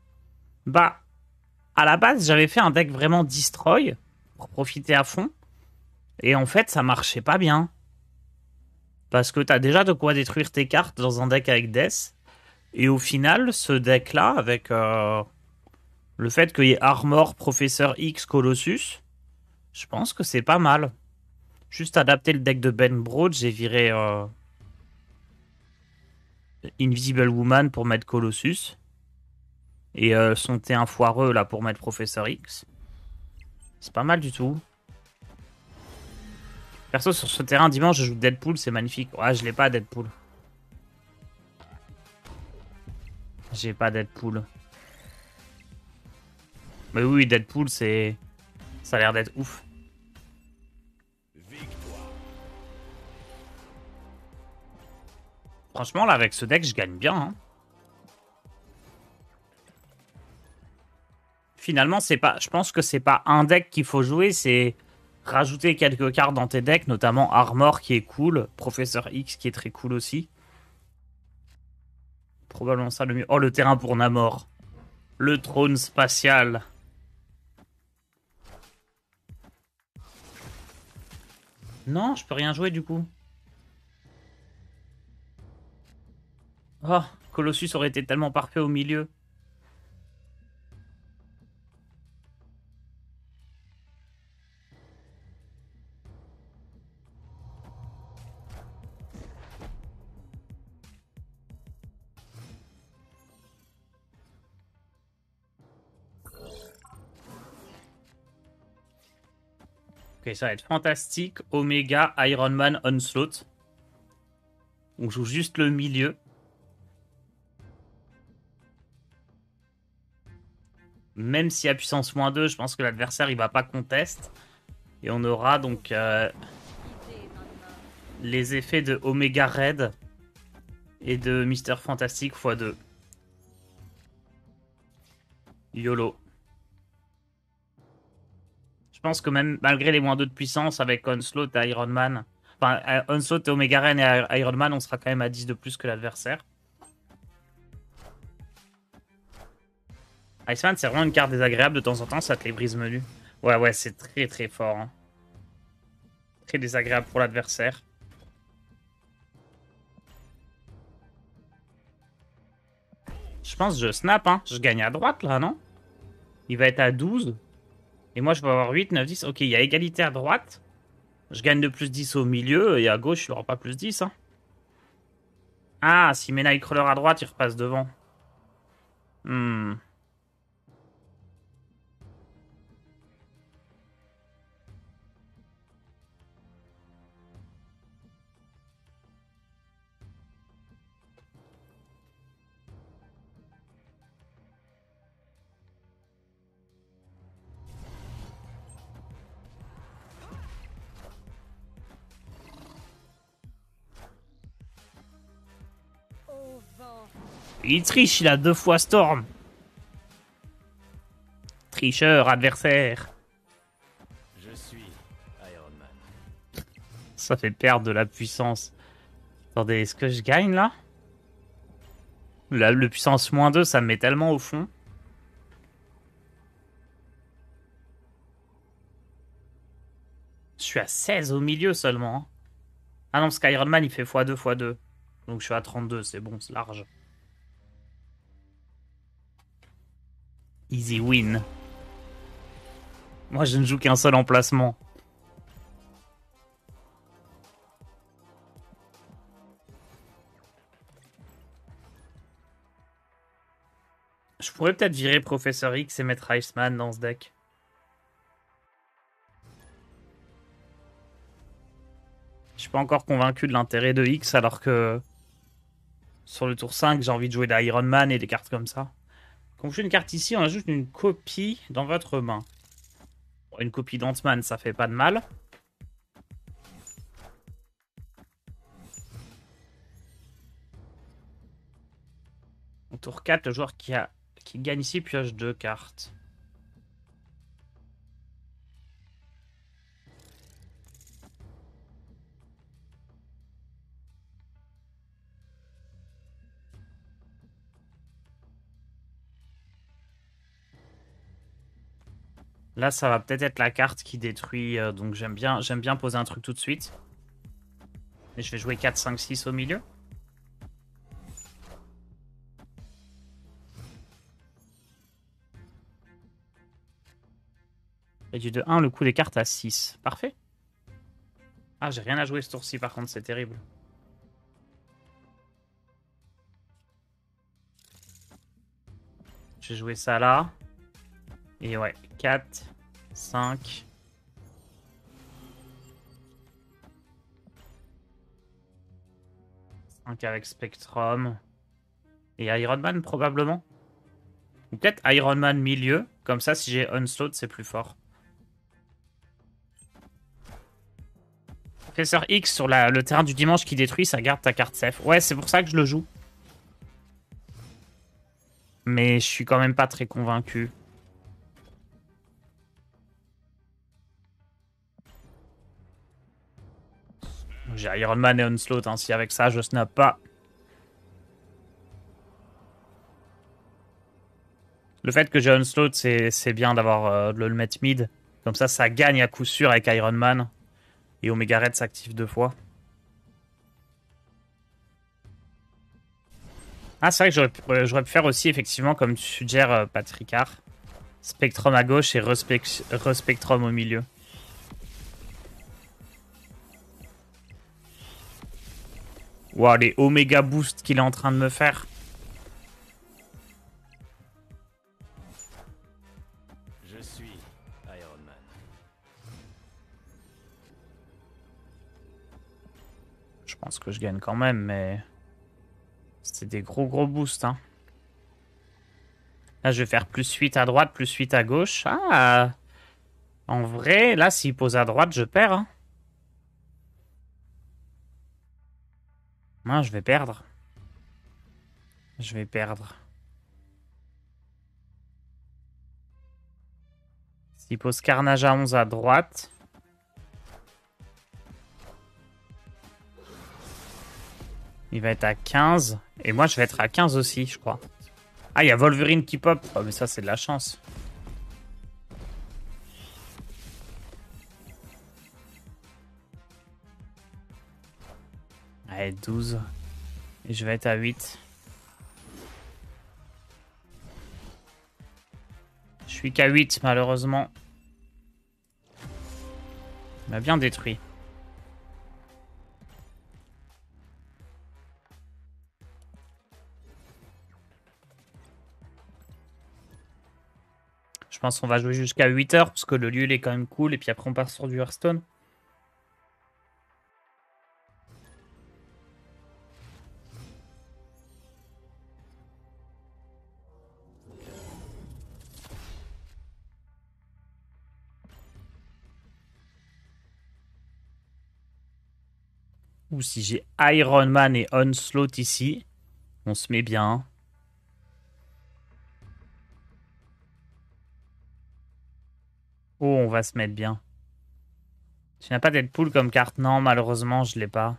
Bah, à la base, j'avais fait un deck vraiment destroy pour profiter à fond. Et en fait, ça marchait pas bien. Parce que t'as déjà de quoi détruire tes cartes dans un deck avec Death. Et au final, ce deck-là, avec le fait qu'il y ait Armor, Professeur X, Colossus, je pense que c'est pas mal. Juste adapter le deck de Ben Broad, j'ai viré Invisible Woman pour mettre Colossus. Et son T1 foireux là pour mettre Professeur X. C'est pas mal du tout. Perso, sur ce terrain, dimanche, je joue Deadpool, c'est magnifique. Ouais, je l'ai pas, Deadpool. J'ai pas Deadpool. Mais oui, Deadpool, c'est... Ça a l'air d'être ouf. Franchement, là, avec ce deck, je gagne bien. Hein. Finalement, c'est pas... Je pense que c'est pas un deck qu'il faut jouer, c'est rajouter quelques cartes dans tes decks, notamment Armor qui est cool, Professeur X qui est très cool aussi. Probablement ça le mieux. Oh, le terrain pour Namor. Le trône spatial. Non, je peux rien jouer du coup. Oh, Colossus aurait été tellement parfait au milieu. Ok, ça va être fantastique. Omega, Iron Man, Onslaught. On joue juste le milieu. Même si à puissance -2, je pense que l'adversaire il va pas contest. Et on aura donc les effets de Omega Red et de Mister Fantastic x2. YOLO. Je pense que même malgré les -2 de puissance avec Onslaught et Iron Man, enfin Onslaught et Omega Red et Iron Man, on sera quand même à 10 de plus que l'adversaire. Iceman, c'est vraiment une carte désagréable de temps en temps, ça te les brise menu. Ouais, ouais, c'est très très fort. Hein. Très désagréable pour l'adversaire. Je pense que je snap, hein. Je gagne à droite là, non? Il va être à 12. Et moi, je vais avoir 8, 9, 10. Ok, il y a égalité à droite. Je gagne de plus 10 au milieu. Et à gauche, il n'aura pas plus 10. Hein. Ah, si met Nightcrawler à droite, il repasse devant. Hmm. Il triche, il a 2 fois Storm. Tricheur, adversaire. Je suis Iron Man. Ça fait perdre de la puissance. Attendez, est-ce que je gagne là? Le puissance -2, ça me met tellement au fond. Je suis à 16 au milieu seulement. Hein. Ah non, parce qu'Iron Man il fait x2 x2. Donc je suis à 32, c'est bon, c'est large. Easy win. Moi je ne joue qu'un seul emplacement. Je pourrais peut-être virer Professeur X et mettre Iceman dans ce deck. Je suis pas encore convaincu de l'intérêt de X alors que sur le tour 5 j'ai envie de jouer d'Iron Man et des cartes comme ça. Quand on joue une carte ici, on ajoute une copie dans votre main. Une copie d'Ant-Man, ça fait pas de mal. Au tour 4, le joueur qui gagne ici pioche 2 cartes. Là, ça va peut-être être la carte qui détruit, donc j'aime bien poser un truc tout de suite. Et je vais jouer 4, 5, 6 au milieu. Et du 2-1, le coup des cartes à 6. Parfait. Ah, j'ai rien à jouer ce tour-ci, par contre, c'est terrible. J'ai joué ça là. Et ouais, 4, 5. Avec Spectrum. Et Iron Man, probablement. Ou peut-être Iron Man milieu. Comme ça, si j'ai Onslaught, c'est plus fort. Professeur X sur le terrain du dimanche qui détruit, ça garde ta carte safe. Ouais, c'est pour ça que je le joue. Mais je suis quand même pas très convaincu. J'ai Iron Man et Onslaught. Hein. Si avec ça, je snap pas. Le fait que j'ai Onslaught, c'est bien d'avoir de le mettre mid. Comme ça gagne à coup sûr avec Iron Man. Et Omega Red s'active 2 fois. Ah, c'est vrai que j'aurais pu faire aussi, effectivement, comme tu suggères, Patricard. Spectrum à gauche et Respectrum au milieu. Wow, les Omega Boost qu'il est en train de me faire. Je suis Iron Man. Je pense que je gagne quand même, mais... C'était des gros boosts, hein. Là, je vais faire plus 8 à droite, plus 8 à gauche. Ah! En vrai, là, s'il pose à droite, je perds, hein. Non, je vais perdre. Je vais perdre. S'il pose Carnage à 11 à droite... Il va être à 15. Et moi, je vais être à 15 aussi, je crois. Ah, il y a Wolverine qui pop. Oh, mais ça, c'est de la chance. Allez, 12. Et je vais être à 8. Je suis qu'à 8, malheureusement. Il m'a bien détruit. Je pense qu'on va jouer jusqu'à 8 heures, parce que le lieu il est quand même cool, et puis après on part sur du Hearthstone. Ou si j'ai Iron Man et Onslaught ici, On se met bien. Oh, on va se mettre bien. Tu n'as pas Deadpool comme carte? Non, malheureusement, je l'ai pas.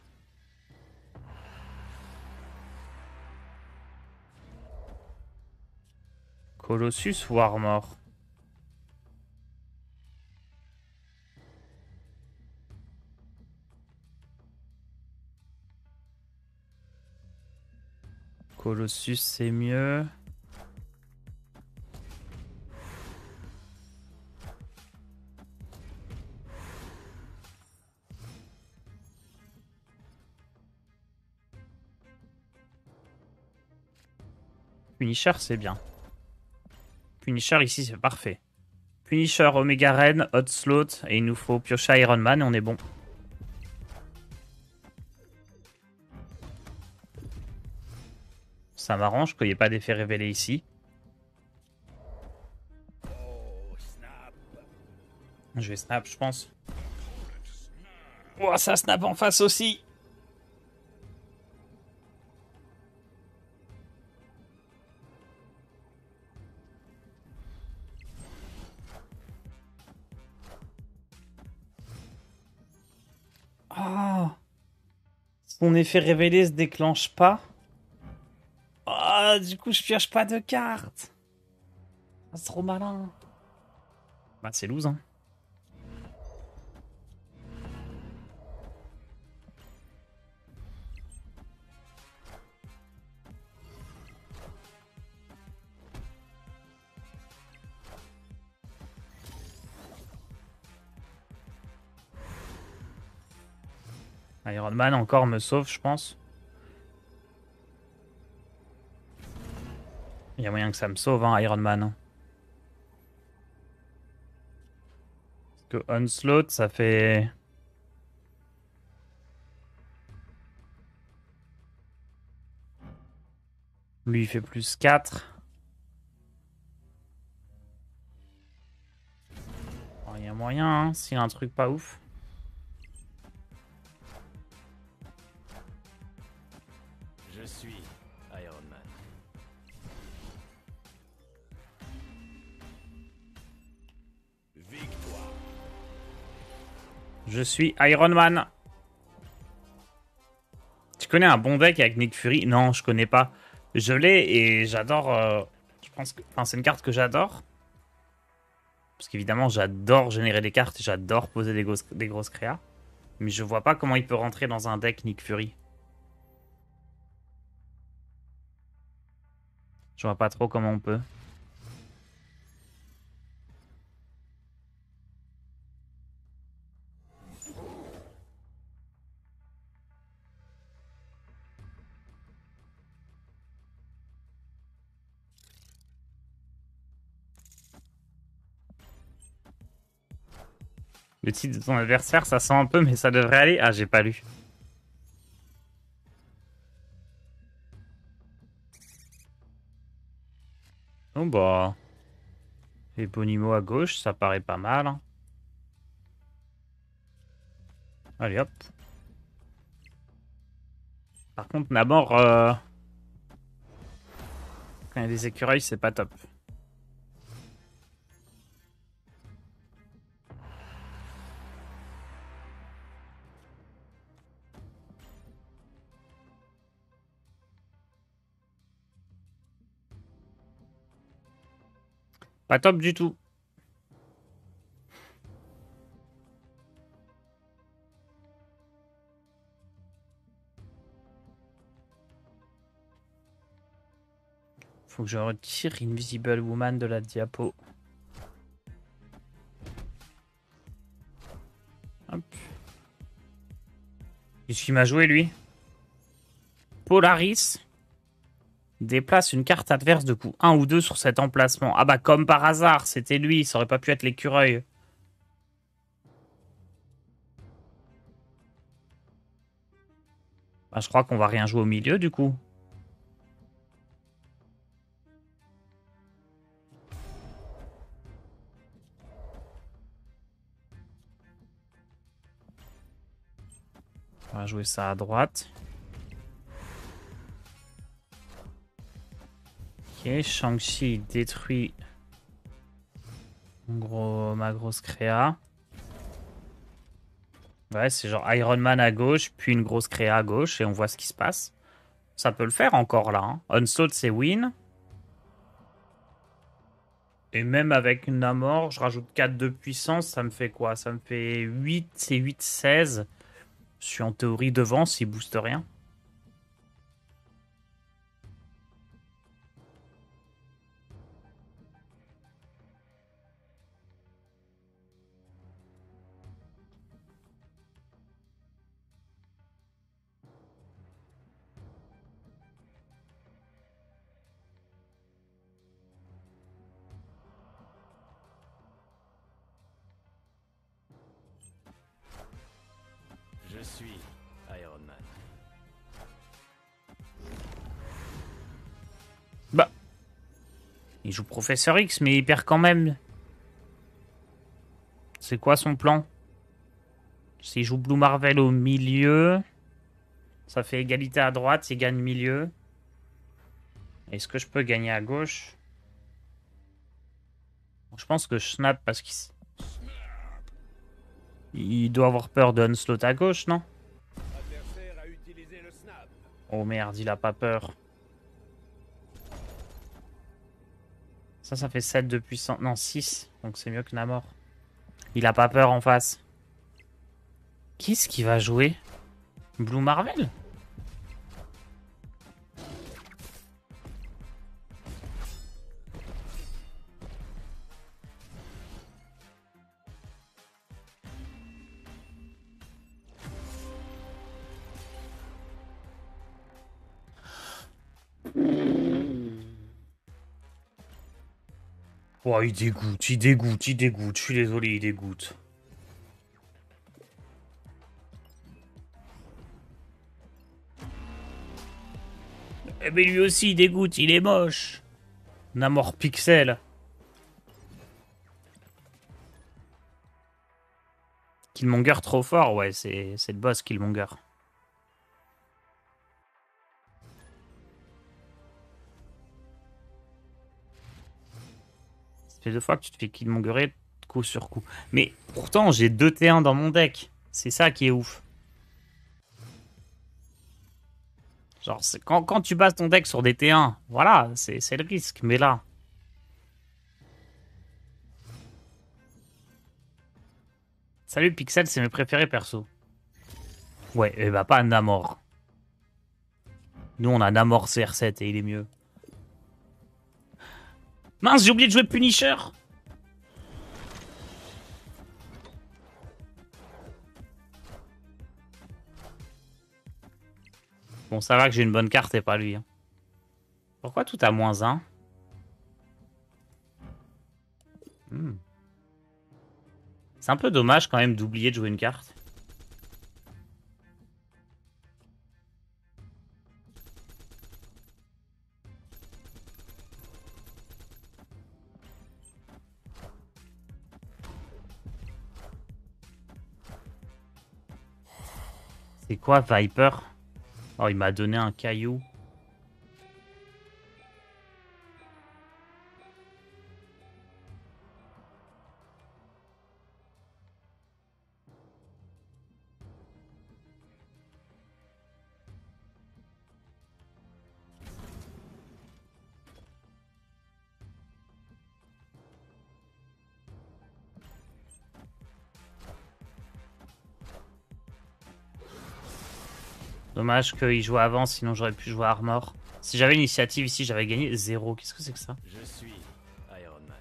Colossus ou Armor? Colossus, c'est mieux. Punisher, c'est bien. Punisher, ici, c'est parfait. Punisher, Omega Ren, Hot Slot, et il nous faut piocher Iron Man et on est bon. Ça m'arrange qu'il n'y ait pas d'effet révélé ici. Je vais snap, je pense. Oh, ça snap en face aussi. Ah, son effet révélé se déclenche pas. Ah, du coup, je pioche pas de cartes. Ah, c'est trop malin. Bah, c'est loose, hein. Iron Man encore me sauve, je pense. Il y a moyen que ça me sauve, hein, Iron Man. Parce que Onslaught, ça fait... Lui, il fait plus 4. Il y a moyen, hein, s'il y a un truc pas ouf. Je suis Iron Man. Victoire. Je suis Iron Man. Tu connais un bon deck avec Nick Fury? Non, je connais pas. Je l'ai et j'adore. Je pense que, enfin, c'est une carte que j'adore. Parce qu'évidemment, j'adore générer des cartes et j'adore poser des grosses créas. Mais je vois pas comment il peut rentrer dans un deck Nick Fury. Je vois pas trop comment on peut. Le titre de ton adversaire, ça sent un peu, mais ça devrait aller. Ah, j'ai pas lu. Oh bah. Eponimo à gauche, ça paraît pas mal, hein. Allez hop. Par contre, Namor, quand il y a des écureuils, c'est pas top. Pas top du tout. Faut que je retire Invisible Woman de la diapo. Hop. Qu'est-ce qu'il m'a joué, lui? Polaris déplace une carte adverse de coût 1 ou 2 sur cet emplacement. Ah bah comme par hasard, c'était lui, ça aurait pas pu être l'écureuil. Bah, je crois qu'on va rien jouer au milieu du coup. On va jouer ça à droite. Ok, Shang-Chi il détruit ma grosse créa. Ouais, c'est genre Iron Man à gauche, puis une grosse créa à gauche, et on voit ce qui se passe. Ça peut le faire encore là. Hein. Onslaught, c'est win. Et même avec une Namor, je rajoute 4 de puissance, ça me fait quoi? Ça me fait 8, c'est 8, 16. Je suis en théorie devant s'il booste rien. Je suis Iron Man. Bah. Il joue Professeur X, mais il perd quand même. C'est quoi son plan? S'il joue Blue Marvel au milieu, ça fait égalité à droite, il gagne milieu. Est-ce que je peux gagner à gauche? Je pense que je snap parce qu'il doit avoir peur de Onslaught à gauche, non? Oh merde, il a pas peur. Ça fait 7 de puissance. Non, 6. Donc c'est mieux que Namor. Il a pas peur en face. Qu'est-ce qui va jouer? Blue Marvel? Oh, il dégoûte, il dégoûte, il dégoûte. Je suis désolé, il dégoûte. Eh mais lui aussi, il dégoûte, il est moche. Namor Pixel. Killmonger trop fort, ouais, c'est le boss Killmonger. Ça fait 2 fois que tu te fais Killmongerer coup sur coup. Mais pourtant, j'ai 2 T1 dans mon deck. C'est ça qui est ouf. Genre, quand tu bases ton deck sur des T1, voilà, c'est le risque. Mais là... Salut Pixel, c'est mes préférés perso. Ouais, et bah pas Namor. Nous on a Namor CR7 et il est mieux. Mince, j'ai oublié de jouer Punisher. Bon, ça va que j'ai une bonne carte et pas lui. Hein. Pourquoi tout à -1 C'est un peu dommage quand même d'oublier de jouer une carte. C'est quoi Viper? Oh, il m'a donné un caillou. Dommage qu'il joue avant, sinon j'aurais pu jouer Armor. Si j'avais l'initiative ici, j'avais gagné 0. Qu'est-ce que c'est que ça? Je suis Iron Man.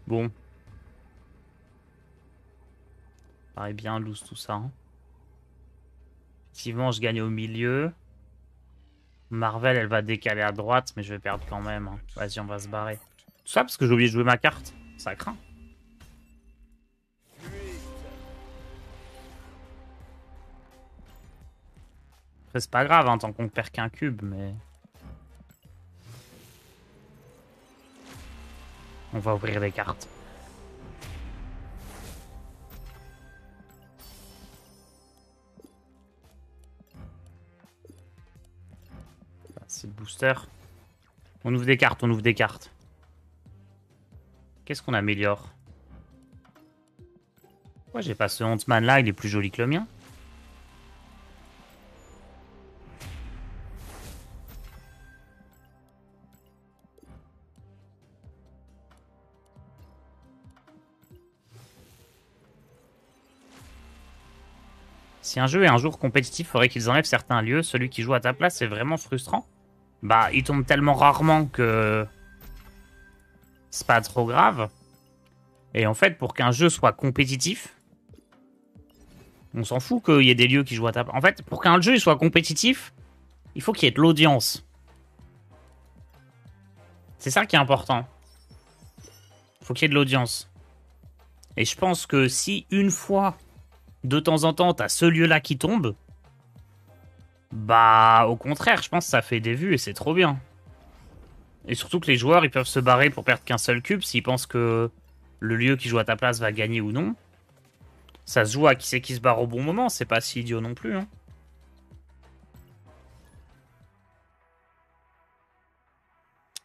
Bon. Paraît bien loose tout ça. Hein. Effectivement, je gagne au milieu. Marvel, elle va décaler à droite, mais je vais perdre quand même. Hein. Vas-y, on va se barrer. Tout ça parce que j'ai oublié de jouer ma carte. Ça craint. Après, c'est pas grave, hein, tant qu'on perd qu'un cube, mais... On va ouvrir les cartes. c'est le booster. On ouvre des cartes, on ouvre des cartes. Qu'est-ce qu'on améliore? Pourquoi j'ai pas ce Huntsman là? Il est plus joli que le mien. Si un jeu est un jour compétitif, il faudrait qu'ils enlèvent certains lieux. Celui qui joue à ta place, c'est vraiment frustrant. Bah, il tombe tellement rarement que c'est pas trop grave. Et en fait, pour qu'un jeu soit compétitif, on s'en fout qu'il y ait des lieux qui jouent à ta place. En fait, pour qu'un jeu soit compétitif, il faut qu'il y ait de l'audience. C'est ça qui est important. Il faut qu'il y ait de l'audience. Et je pense que si une fois, de temps en temps, t'as ce lieu-là qui tombe, bah, au contraire, je pense que ça fait des vues et c'est trop bien. Et surtout que les joueurs, ils peuvent se barrer pour perdre qu'un seul cube s'ils pensent que le lieu qui joue à ta place va gagner ou non. Ça se joue à qui c'est qui se barre au bon moment, c'est pas si idiot non plus. Hein.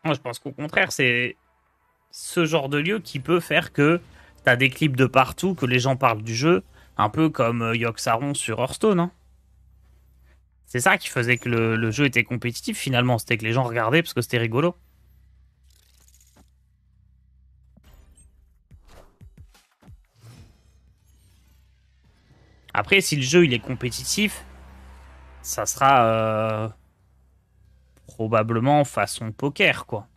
Moi, je pense qu'au contraire, c'est ce genre de lieu qui peut faire que t'as des clips de partout, que les gens parlent du jeu, un peu comme Yogg-Saron sur Hearthstone. Hein. C'est ça qui faisait que le jeu était compétitif finalement, c'était que les gens regardaient parce que c'était rigolo. Après, si le jeu il est compétitif, ça sera probablement façon poker, quoi.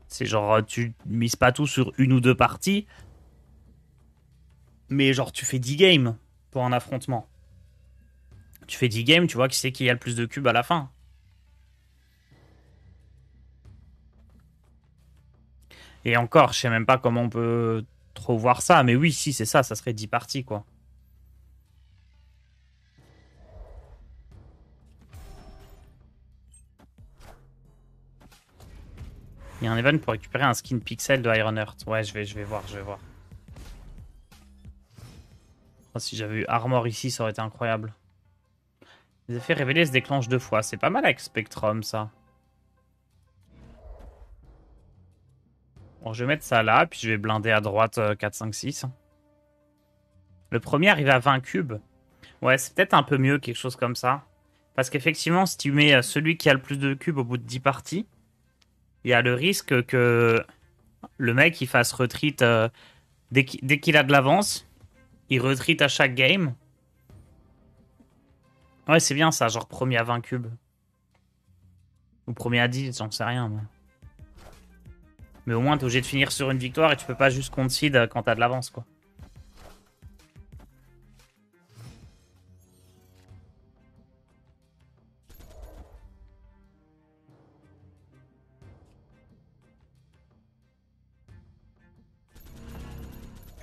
C'est genre, tu mises pas tout sur une ou deux parties, mais genre, tu fais 10 games pour un affrontement. Tu fais 10 games, tu vois qui c'est qui a le plus de cubes à la fin. Et encore, je sais même pas comment on peut trop voir ça, mais oui, si c'est ça, ça serait 10 parties, quoi. Il y a un event pour récupérer un skin pixel de Ironheart. Ouais, je vais voir, je vais voir. Oh, si j'avais eu Armor ici, ça aurait été incroyable. Les effets révélés se déclenchent 2 fois. C'est pas mal avec Spectrum, ça. Bon, je vais mettre ça là, puis je vais blinder à droite 4, 5, 6. Le premier arrive à 20 cubes. Ouais, c'est peut-être un peu mieux, quelque chose comme ça. Parce qu'effectivement, si tu mets celui qui a le plus de cubes au bout de 10 parties, il y a le risque que le mec il fasse retreat dès qu'il a de l'avance. Il retreat à chaque game. Ouais, c'est bien ça, genre premier à 20 cubes. Ou premier à 10, j'en sais rien. Mais au moins, t'es obligé de finir sur une victoire et tu peux pas juste concede quand t'as de l'avance, quoi.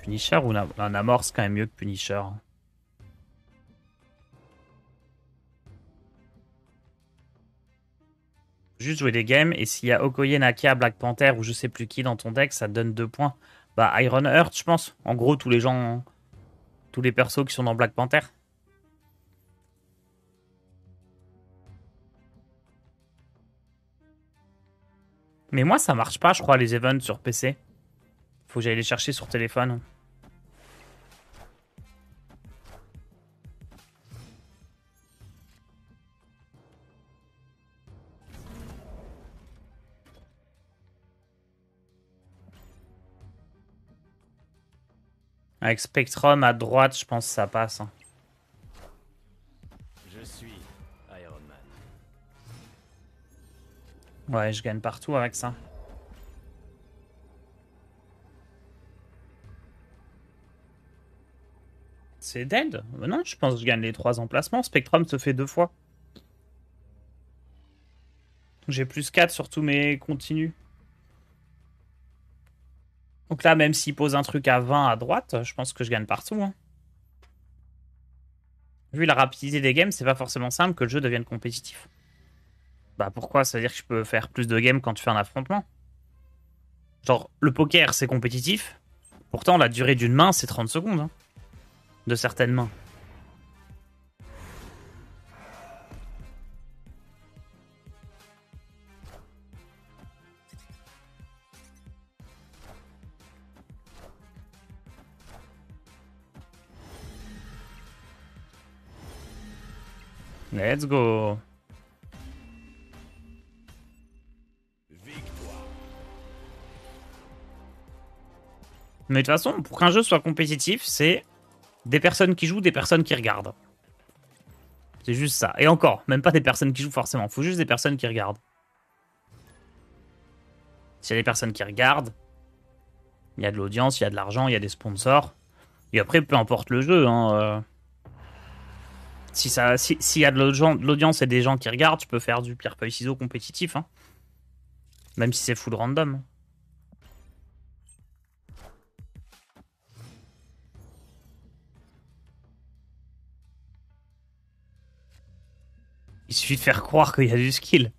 Punisher ou Namor, c'est quand même mieux que Punisher. Juste jouer des games, et s'il y a Okoye, Nakia, Black Panther ou je sais plus qui dans ton deck, ça te donne 2 points. Bah, Ironheart, je pense. En gros, tous les gens, tous les persos qui sont dans Black Panther. Mais moi, ça marche pas, je crois, les events sur PC. Faut que j'aille les chercher sur téléphone. Avec Spectrum à droite, je pense que ça passe. Hein. Je suis Iron Man. Ouais, je gagne partout avec ça. C'est dead? Non, je pense que je gagne les 3 emplacements. Spectrum se fait 2 fois. J'ai plus 4 sur tous mes continus. Donc là, même s'il pose un truc à 20 à droite, je pense que je gagne partout. Hein. Vu la rapidité des games, c'est pas forcément simple que le jeu devienne compétitif. Bah pourquoi? Ça veut dire que je peux faire plus de games quand tu fais un affrontement. Genre, le poker, c'est compétitif. Pourtant, la durée d'une main, c'est 30 secondes. Hein, de certaines mains. Let's go. Mais de toute façon, pour qu'un jeu soit compétitif, c'est des personnes qui jouent, des personnes qui regardent. C'est juste ça. Et encore, même pas des personnes qui jouent forcément. Faut juste des personnes qui regardent. S'il y a des personnes qui regardent, il y a de l'audience, il y a de l'argent, il y a des sponsors. Et après, peu importe le jeu, hein, s'il y a de l'audience et des gens qui regardent, tu peux faire du pierre-feuille-ciseaux compétitif. Hein. Même si c'est full random. Il suffit de faire croire qu'il y a du skill.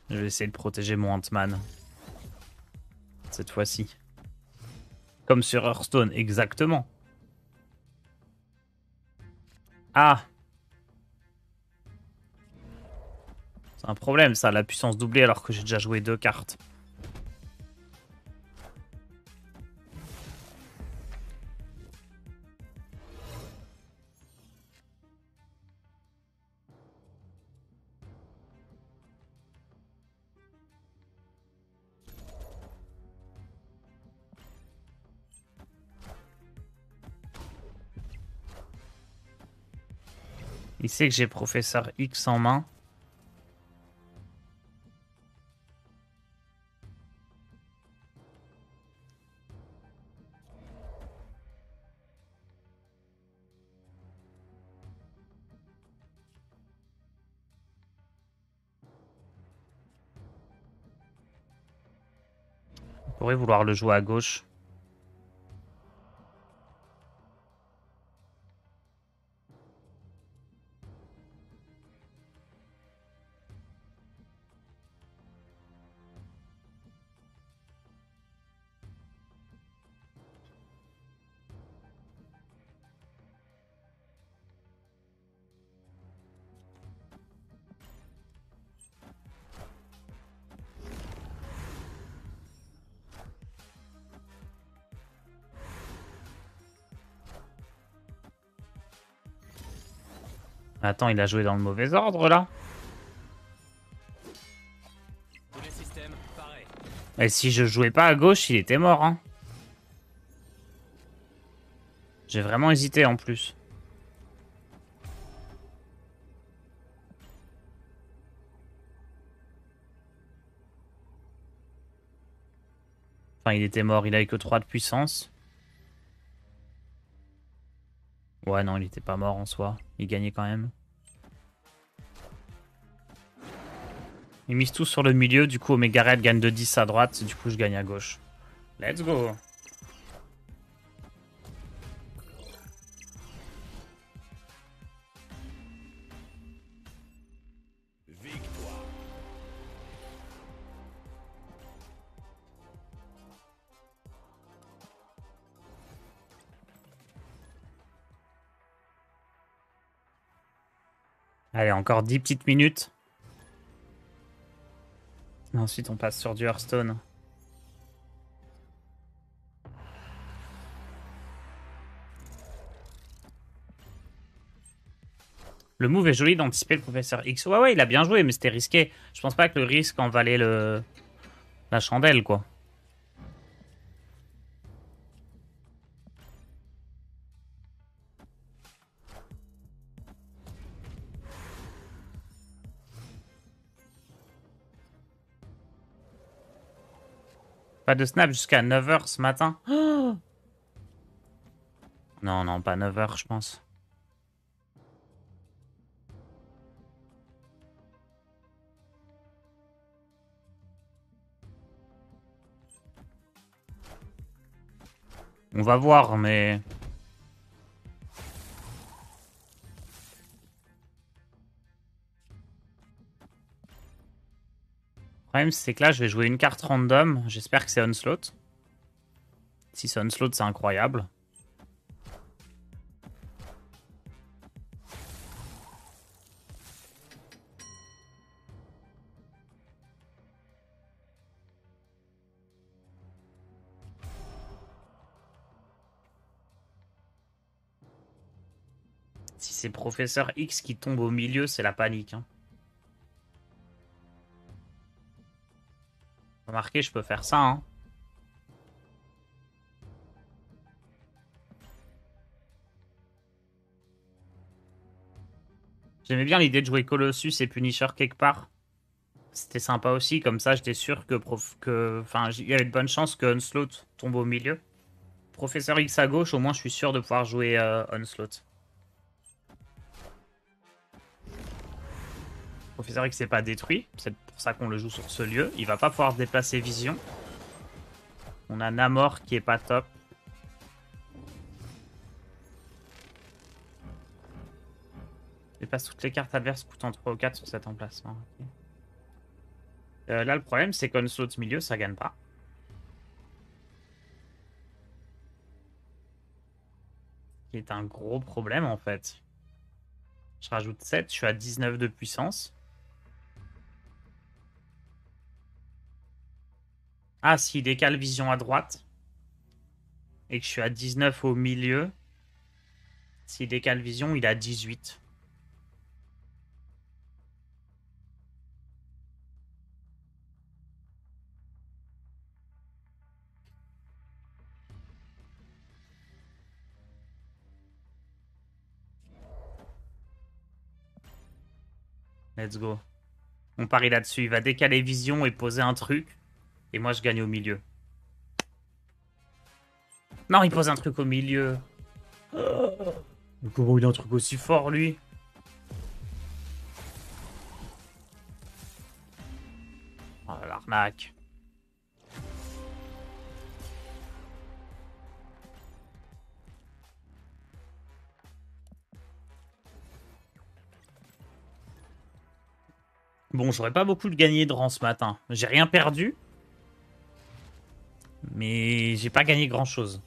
Je vais essayer de protéger mon Ant-Man. Cette fois-ci. Comme sur Hearthstone, exactement. Ah! C'est un problème ça, la puissance doublée alors que j'ai déjà joué 2 cartes. Il sait que j'ai Professeur X en main. On pourrait vouloir le jouer à gauche. Attends, il a joué dans le mauvais ordre là. Tous les systèmes, pareil. Et si je jouais pas à gauche, il était mort. Hein. J'ai vraiment hésité en plus. Enfin, il était mort, il avait que 3 de puissance. Ouais, non, il était pas mort en soi. Il gagnait quand même. Ils misent tous sur le milieu, du coup Omega Red gagne de 10 à droite, du coup je gagne à gauche. Let's go! Allez, encore 10 petites minutes. Et ensuite, on passe sur du Hearthstone. Le move est joli d'anticiper le professeur X. Ouais, ouais, il a bien joué, mais c'était risqué. Je pense pas que le risque en valait la chandelle, quoi. Pas de snap jusqu'à 9h ce matin. Oh non, non, pas 9h, je pense. On va voir, mais... Le problème, c'est que là, je vais jouer une carte random. J'espère que c'est Onslaught. Si c'est Onslaught, c'est incroyable. Si c'est Professeur X qui tombe au milieu, c'est la panique. Hein. Remarquez, je peux faire ça. Hein. J'aimais bien l'idée de jouer Colossus et Punisher quelque part. C'était sympa aussi, comme ça j'étais sûr enfin, il y avait de bonnes chances que Onslaught tombe au milieu. Professeur X à gauche, au moins je suis sûr de pouvoir jouer Onslaught. Professeur X n'est pas détruit, c'est pour ça qu'on le joue sur ce lieu. Il va pas pouvoir déplacer Vision. On a Namor qui est pas top. Dépasse toutes les cartes adverses coûtant 3 ou 4 sur cet emplacement. Okay. Là, le problème, c'est qu'Onslaught milieu, ça gagne pas. Qui est un gros problème, en fait. Je rajoute 7, je suis à 19 de puissance. Ah, s'il décale Vision à droite, et que je suis à 19 au milieu, s'il décale Vision, il est à 18. Let's go. On parie là-dessus. Il va décaler Vision et poser un truc. Et moi, je gagne au milieu. Non, il pose un truc au milieu. Comment il a un truc aussi fort, lui? Oh, l'arnaque. Bon, j'aurais pas beaucoup de gagné de rang ce matin. J'ai rien perdu. Mais j'ai pas gagné grand-chose.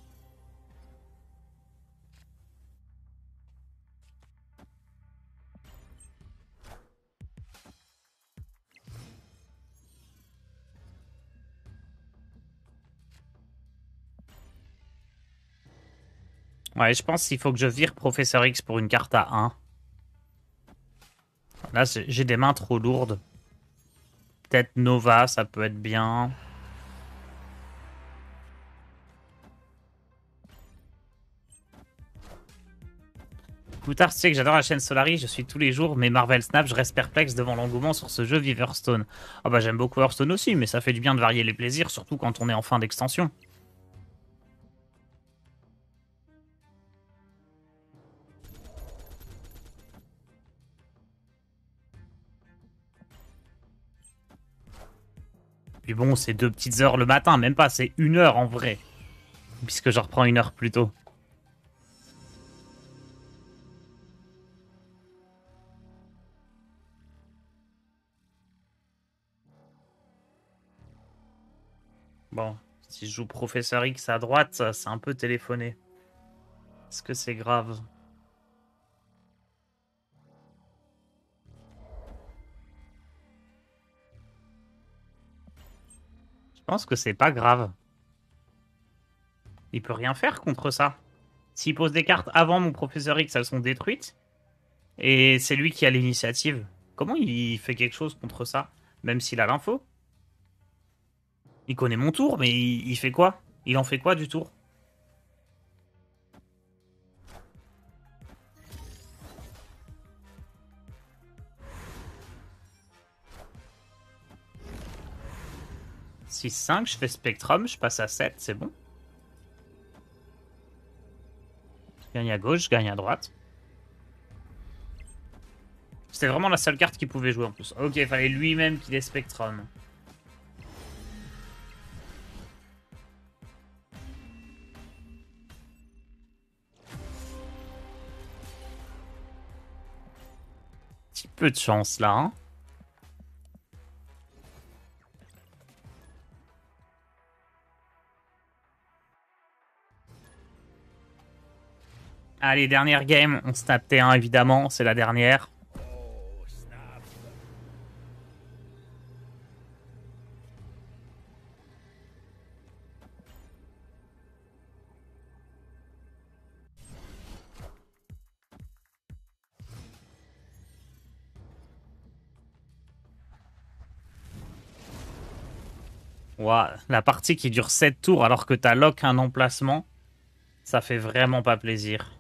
Ouais, je pense qu'il faut que je vire Professeur X pour une carte à 1. Là, j'ai des mains trop lourdes. Peut-être Nova, ça peut être bien. Plus tard, tu sais que j'adore la chaîne Solari, je suis tous les jours, mais Marvel Snap, je reste perplexe devant l'engouement sur ce jeu Vive Hearthstone. Ah bah j'aime beaucoup Hearthstone aussi, mais ça fait du bien de varier les plaisirs, surtout quand on est en fin d'extension. Puis bon, c'est 2 petites heures le matin, même pas, c'est 1 heure en vrai. Puisque je reprends 1 heure plus tôt. Bon, si je joue Professeur X à droite, c'est un peu téléphoné. Est-ce que c'est grave? Je pense que c'est pas grave. Il peut rien faire contre ça. S'il pose des cartes avant mon Professeur X, elles sont détruites. Et c'est lui qui a l'initiative. Comment il fait quelque chose contre ça? Même s'il a l'info? Il connaît mon tour, mais il fait quoi? Il en fait quoi du tour? « 6-5, je fais Spectrum, je passe à 7, c'est bon. Je gagne à gauche, je gagne à droite. C'était vraiment la seule carte qu'il pouvait jouer en plus. Ok, il fallait lui-même qu'il ait Spectrum. Petit peu de chance là, hein. Allez, dernière game. On se tape T1 évidemment, c'est la dernière. Ouah, la partie qui dure 7 tours alors que t'as lock un emplacement, ça fait vraiment pas plaisir.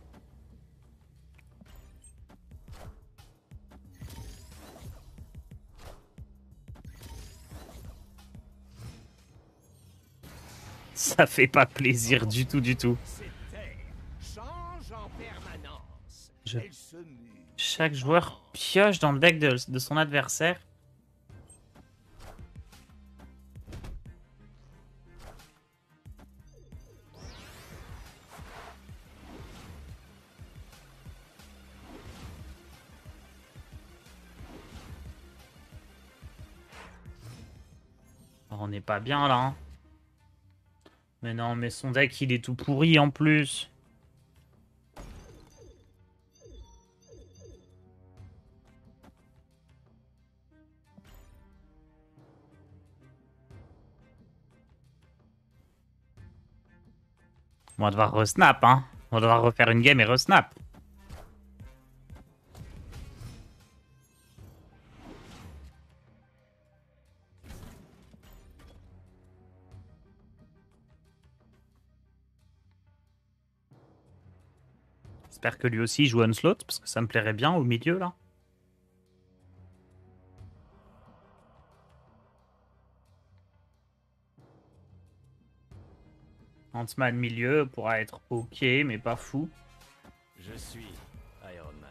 Ça fait pas plaisir du tout, du tout. Change en permanence. Je- Elle se mue. Chaque joueur pioche dans le deck de son adversaire. Oh, on n'est pas bien là, hein. Mais non, mais son deck il est tout pourri en plus. On va devoir resnap, hein. On va devoir refaire une game et resnap. J'espère que lui aussi il joue Onslaught, parce que ça me plairait bien au milieu là. Ant-Man milieu pourra être ok, mais pas fou. Je suis Iron Man.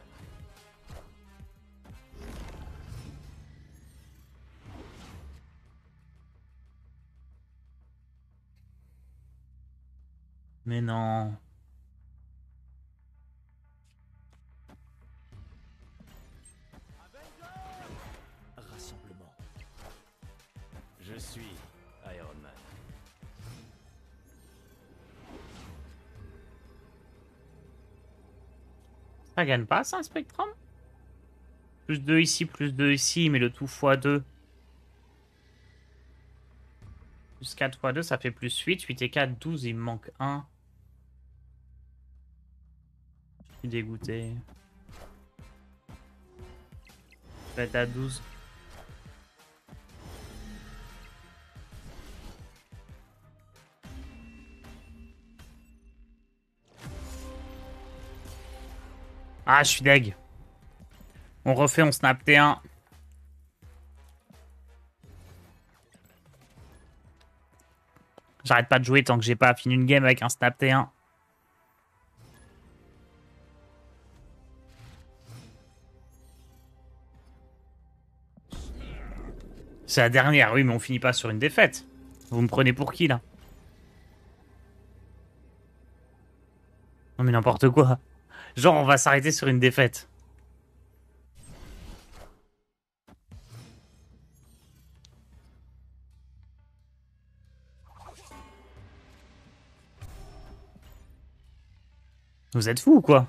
Mais non. Rassemblement. Je suis Iron Man. Ça gagne pas ça, un Spectrum? Plus 2 ici, mais le tout x2. Plus 4 x 2, ça fait plus 8. 8 et 4, 12, il me manque 1. Je suis dégoûté. Je vais être à 12. Ah, je suis deg. On refait, on snap T1. J'arrête pas de jouer tant que j'ai pas fini une game avec un snap T1. C'est la dernière, oui, mais on finit pas sur une défaite. Vous me prenez pour qui, là? Non, mais n'importe quoi. Genre, on va s'arrêter sur une défaite. Vous êtes fous ou quoi?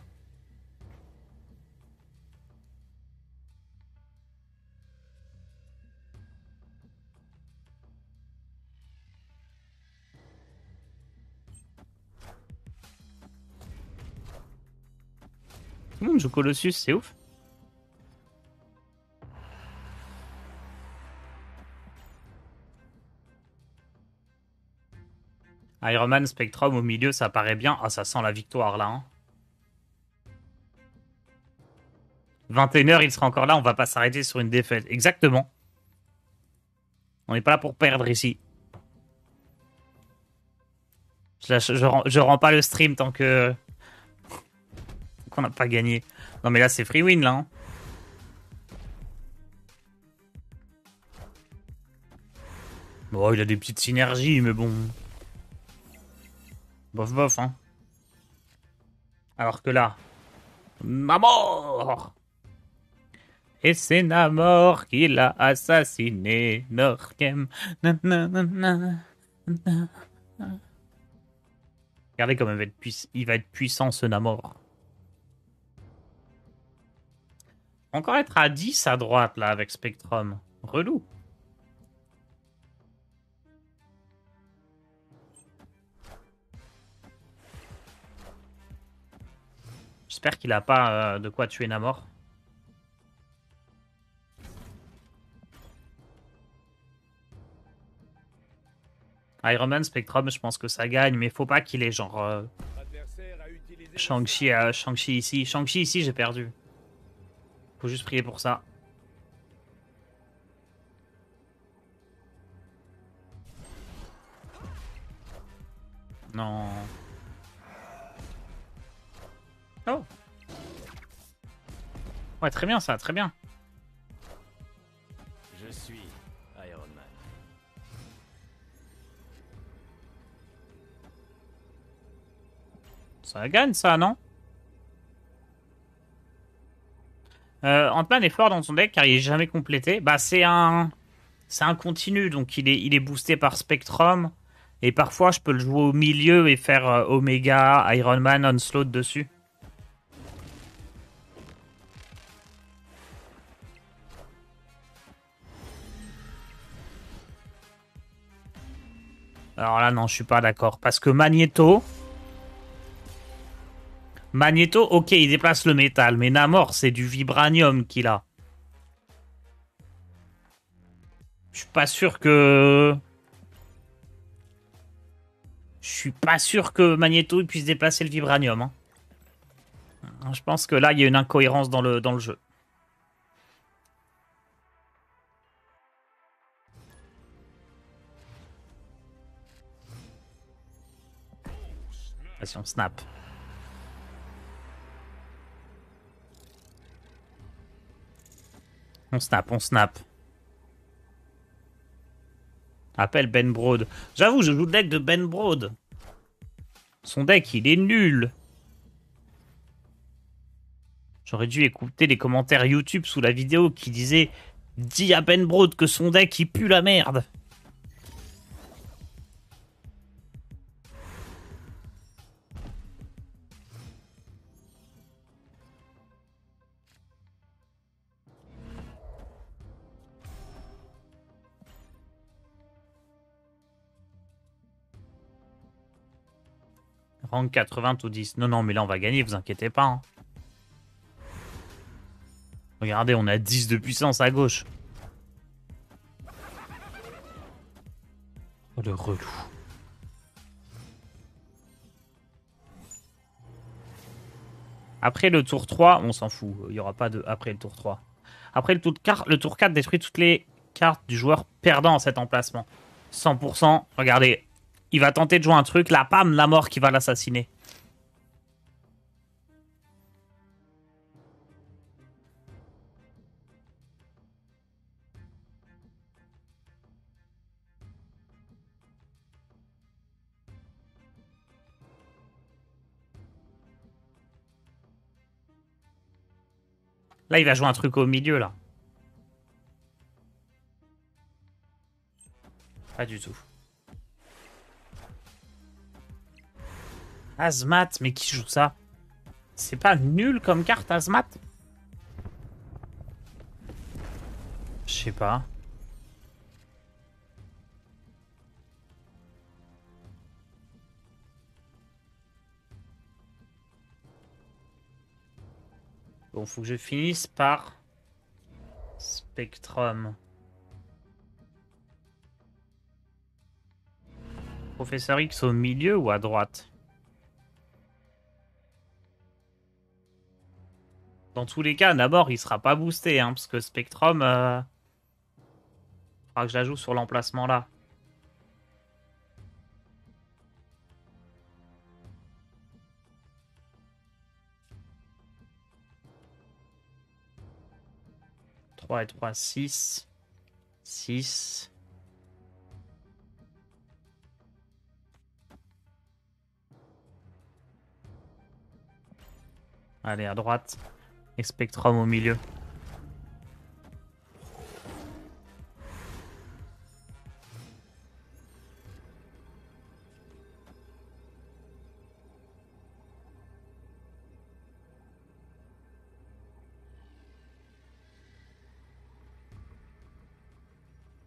Tout le monde joue Colossus, c'est ouf. Iron Man, Spectrum au milieu, ça paraît bien. Ah, ça sent la victoire là. Hein. 21h, il sera encore là, on va pas s'arrêter sur une défaite. Exactement. On n'est pas là pour perdre ici. Je rends pas le stream tant que qu'on n'a pas gagné. Non mais là c'est free win là. Hein. Bon, il a des petites synergies, mais bon. Bof bof, hein. Alors que là, Namor. Et c'est Namor qui l'a assassiné, Norkem. Regardez comme il va être puissant ce Namor. Encore être à 10 à droite là avec Spectrum. Relou. J'espère qu'il a pas de quoi tuer Namor. Iron Man, Spectrum, je pense que ça gagne, mais faut pas qu'il ait genre Shang-Chi ici. Shang-Chi ici, j'ai perdu. Faut juste prier pour ça. Non. Oh. Ouais, très bien ça, très bien. Je suis Iron Man. Ça gagne ça, non? Ant-Man est fort dans son deck car il est jamais complété. Bah c'est un continu, donc il est boosté par Spectrum. Et parfois je peux le jouer au milieu et faire Omega, Iron Man, Onslaught dessus. Alors là non, je suis pas d'accord. Parce que Magneto, ok, il déplace le métal, mais Namor, c'est du vibranium qu'il a. Je suis pas sûr que... Je suis pas sûr que Magneto puisse déplacer le vibranium. Hein. Je pense que là, il y a une incohérence dans le jeu. Vas-y, on snap. On snap, on snap. Appelle Ben Broad. J'avoue, je joue le deck de Ben Broad. Son deck, il est nul. J'aurais dû écouter les commentaires YouTube sous la vidéo qui disaient « Dis à Ben Broad que son deck, il pue la merde !» Rank 80 ou 10. Non, non, mais là, on va gagner, vous inquiétez pas. Hein. Regardez, on a 10 de puissance à gauche. Oh, le relou. Après le tour 3, on s'en fout. Il n'y aura pas de après le tour 3. Après le tour 4 détruit toutes les cartes du joueur perdant à cet emplacement. 100%. Regardez. Il va tenter de jouer un truc. La pam, la mort qui va l'assassiner. Là, il va jouer un truc au milieu, là. Pas du tout. Azmat, mais qui joue ça? C'est pas nul comme carte, Azmat? Je sais pas. Bon, faut que je finisse par Spectrum. Professeur X au milieu ou à droite? Dans tous les cas, d'abord, il sera pas boosté, hein, parce que Spectrum... faudra que je la joue sur l'emplacement là. « 3 et 3, 6. 6. Allez, à droite. Et Spectrum au milieu.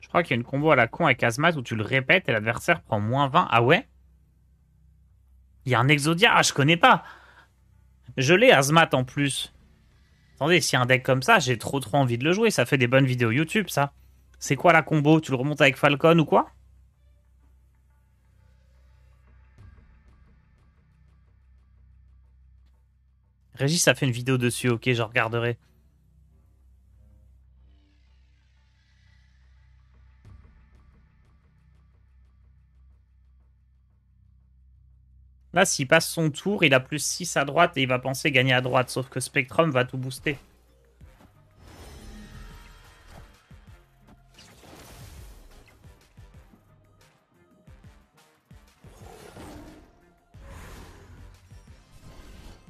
Je crois qu'il y a une combo à la con avec Azmat où tu le répètes et l'adversaire prend -20. Ah ouais? Il y a un Exodia? Ah, je connais pas. Je l'ai Azmat en plus. Attendez, s'il y a un deck comme ça, j'ai trop envie de le jouer. Ça fait des bonnes vidéos YouTube, ça. C'est quoi la combo? Tu le remontes avec Falcon ou quoi? Régis a fait une vidéo dessus, ok, je regarderai. Là, s'il passe son tour, il a plus 6 à droite et il va penser gagner à droite. Sauf que Spectrum va tout booster.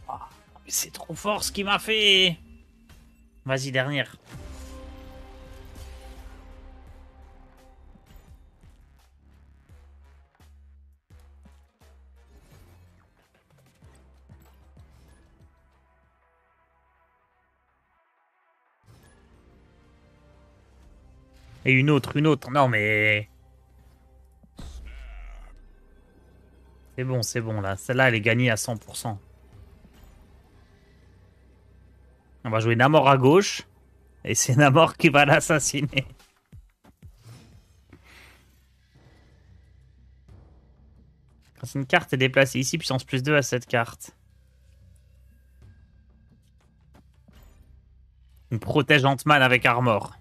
Oh, mais c'est trop fort ce qu'il m'a fait. Vas-y, dernière. Et une autre, une autre. Non, mais... c'est bon, là. Celle-là, elle est gagnée à 100%. On va jouer Namor à gauche. Et c'est Namor qui va l'assassiner. Quand une carte est déplacée ici, puissance plus 2 à cette carte. On protège Ant-Man avec Armor.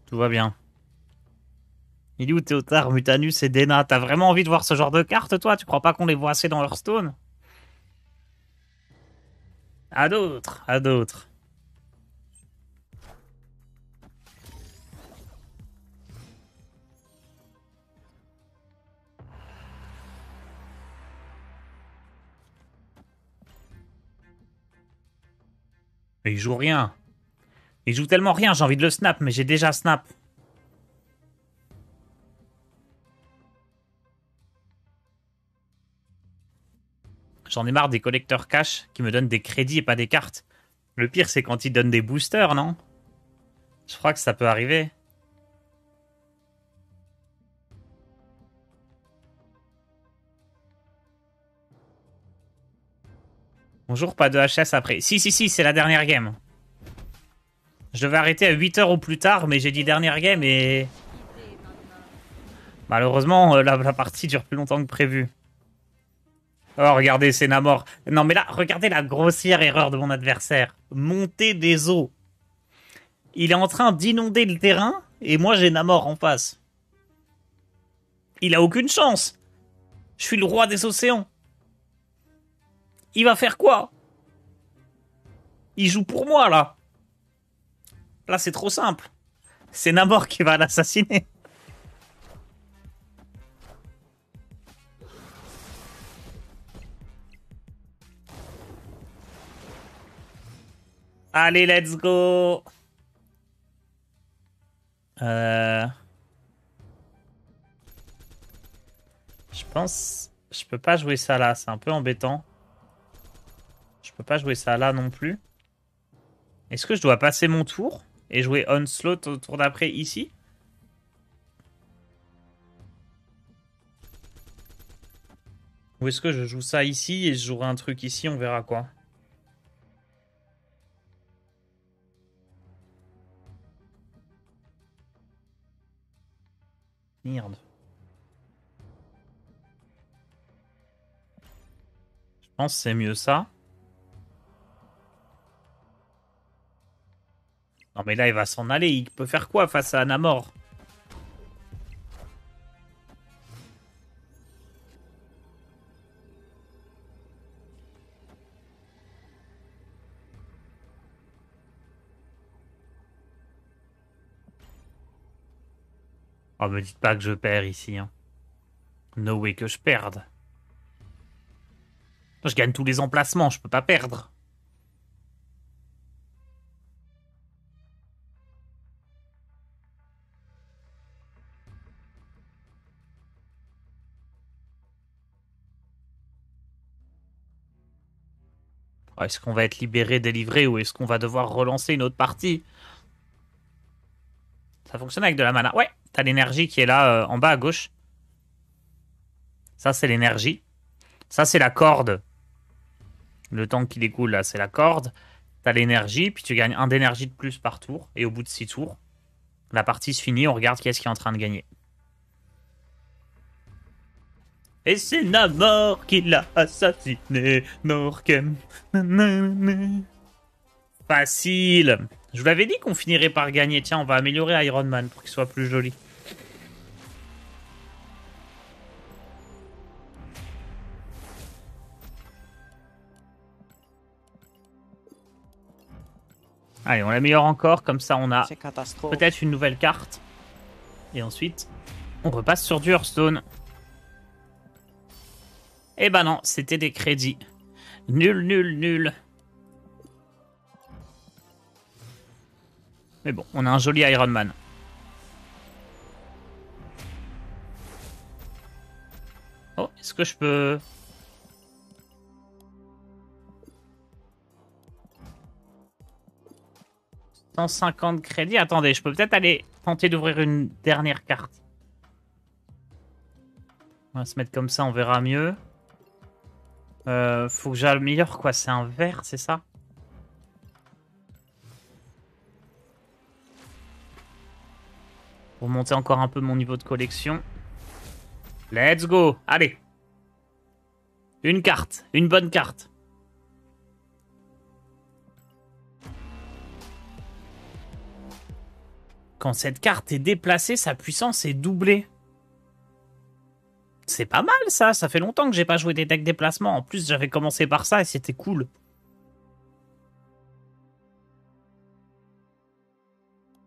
Tout va bien. Il est où Théotard, Mutanus et Dena? T'as vraiment envie de voir ce genre de cartes, toi? Tu crois pas qu'on les voit assez dans Hearthstone? À d'autres, à d'autres. Mais il joue rien. Il joue tellement rien, j'ai envie de le snap, mais j'ai déjà snap. J'en ai marre des collecteurs cash qui me donnent des crédits et pas des cartes. Le pire, c'est quand ils donnent des boosters, non? Je crois que ça peut arriver. Bonjour, pas de HS après. Si, c'est la dernière game. Je devais arrêter à 8 heures au plus tard, mais j'ai dit dernière game et... Malheureusement, la partie dure plus longtemps que prévu. Oh, regardez, c'est Namor. Non, mais là, regardez la grossière erreur de mon adversaire. Monter des eaux. Il est en train d'inonder le terrain, et moi, j'ai Namor en face. Il a aucune chance. Je suis le roi des océans. Il va faire quoi? Il joue pour moi, là. Là, c'est trop simple. C'est Namor qui va l'assassiner. Allez, let's go. Je pense... Je peux pas jouer ça là, c'est un peu embêtant. Je peux pas jouer ça là non plus. Est-ce que je dois passer mon tour et jouer Onslaught au tour d'après ici? Ou est-ce que je joue ça ici et je jouerai un truc ici, on verra quoi. Merde. Je pense que c'est mieux ça. Non mais là il va s'en aller, il peut faire quoi face à Namor? Oh, me dites pas que je perds ici. Hein. No way que je perde. Je gagne tous les emplacements, je peux pas perdre. Oh, est-ce qu'on va être libéré, délivré, ou est-ce qu'on va devoir relancer une autre partie? Ça fonctionne avec de la mana. Ouais, t'as l'énergie qui est là en bas à gauche. Ça, c'est l'énergie. Ça, c'est la corde. Le temps qui découle, là, c'est la corde. T'as l'énergie, puis tu gagnes 1 d'énergie de plus par tour. Et au bout de 6 tours, la partie se finit, on regarde qui est-ce qui est en train de gagner. Et c'est Namor qui l'a assassiné. Norkem. Facile. Je vous l'avais dit qu'on finirait par gagner. Tiens, on va améliorer Iron Man pour qu'il soit plus joli. Allez, on l'améliore encore. Comme ça, on a C'est catastrophe. peut-être une nouvelle carte. Et ensuite, on repasse sur du Hearthstone. Eh ben non, c'était des crédits. Nul, nul, nul. Mais bon, on a un joli Iron Man. Oh, est-ce que je peux... 150 crédits. Attendez, je peux peut-être aller tenter d'ouvrir une dernière carte. On va se mettre comme ça, on verra mieux. Faut que j'améliore quoi? C'est un vert, c'est ça? Pour monter encore un peu mon niveau de collection. Let's go! Allez! Une carte, une bonne carte. Quand cette carte est déplacée, sa puissance est doublée. C'est pas mal ça, ça fait longtemps que j'ai pas joué des decks déplacement. En plus, j'avais commencé par ça et c'était cool.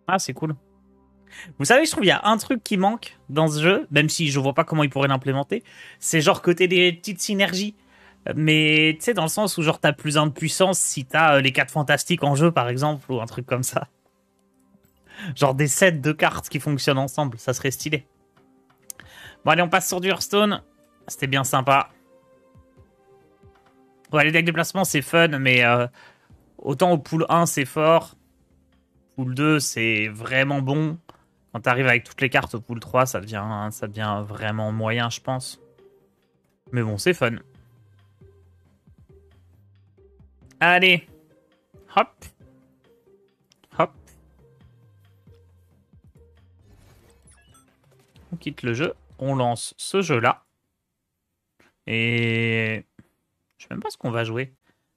Ah, c'est cool. Vous savez, je trouve qu'il y a un truc qui manque dans ce jeu, même si je vois pas comment ils pourraient l'implémenter. C'est genre côté des petites synergies. Mais tu sais, dans le sens où genre t'as plus un de puissance si t'as les 4 fantastiques en jeu, par exemple, ou un truc comme ça. Genre des sets de cartes qui fonctionnent ensemble, ça serait stylé. Bon, allez, on passe sur du Hearthstone. C'était bien sympa. Ouais, les decks déplacement, c'est fun, mais autant au pool 1, c'est fort. Pool 2, c'est vraiment bon. Quand t'arrives avec toutes les cartes au pool 3, ça devient vraiment moyen, je pense. Mais bon, c'est fun. Allez. Hop. Hop. On quitte le jeu. On lance ce jeu-là. Et... je sais même pas ce qu'on va jouer.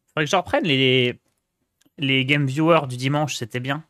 Faudrait que je reprenne les Game Viewers du dimanche, c'était bien.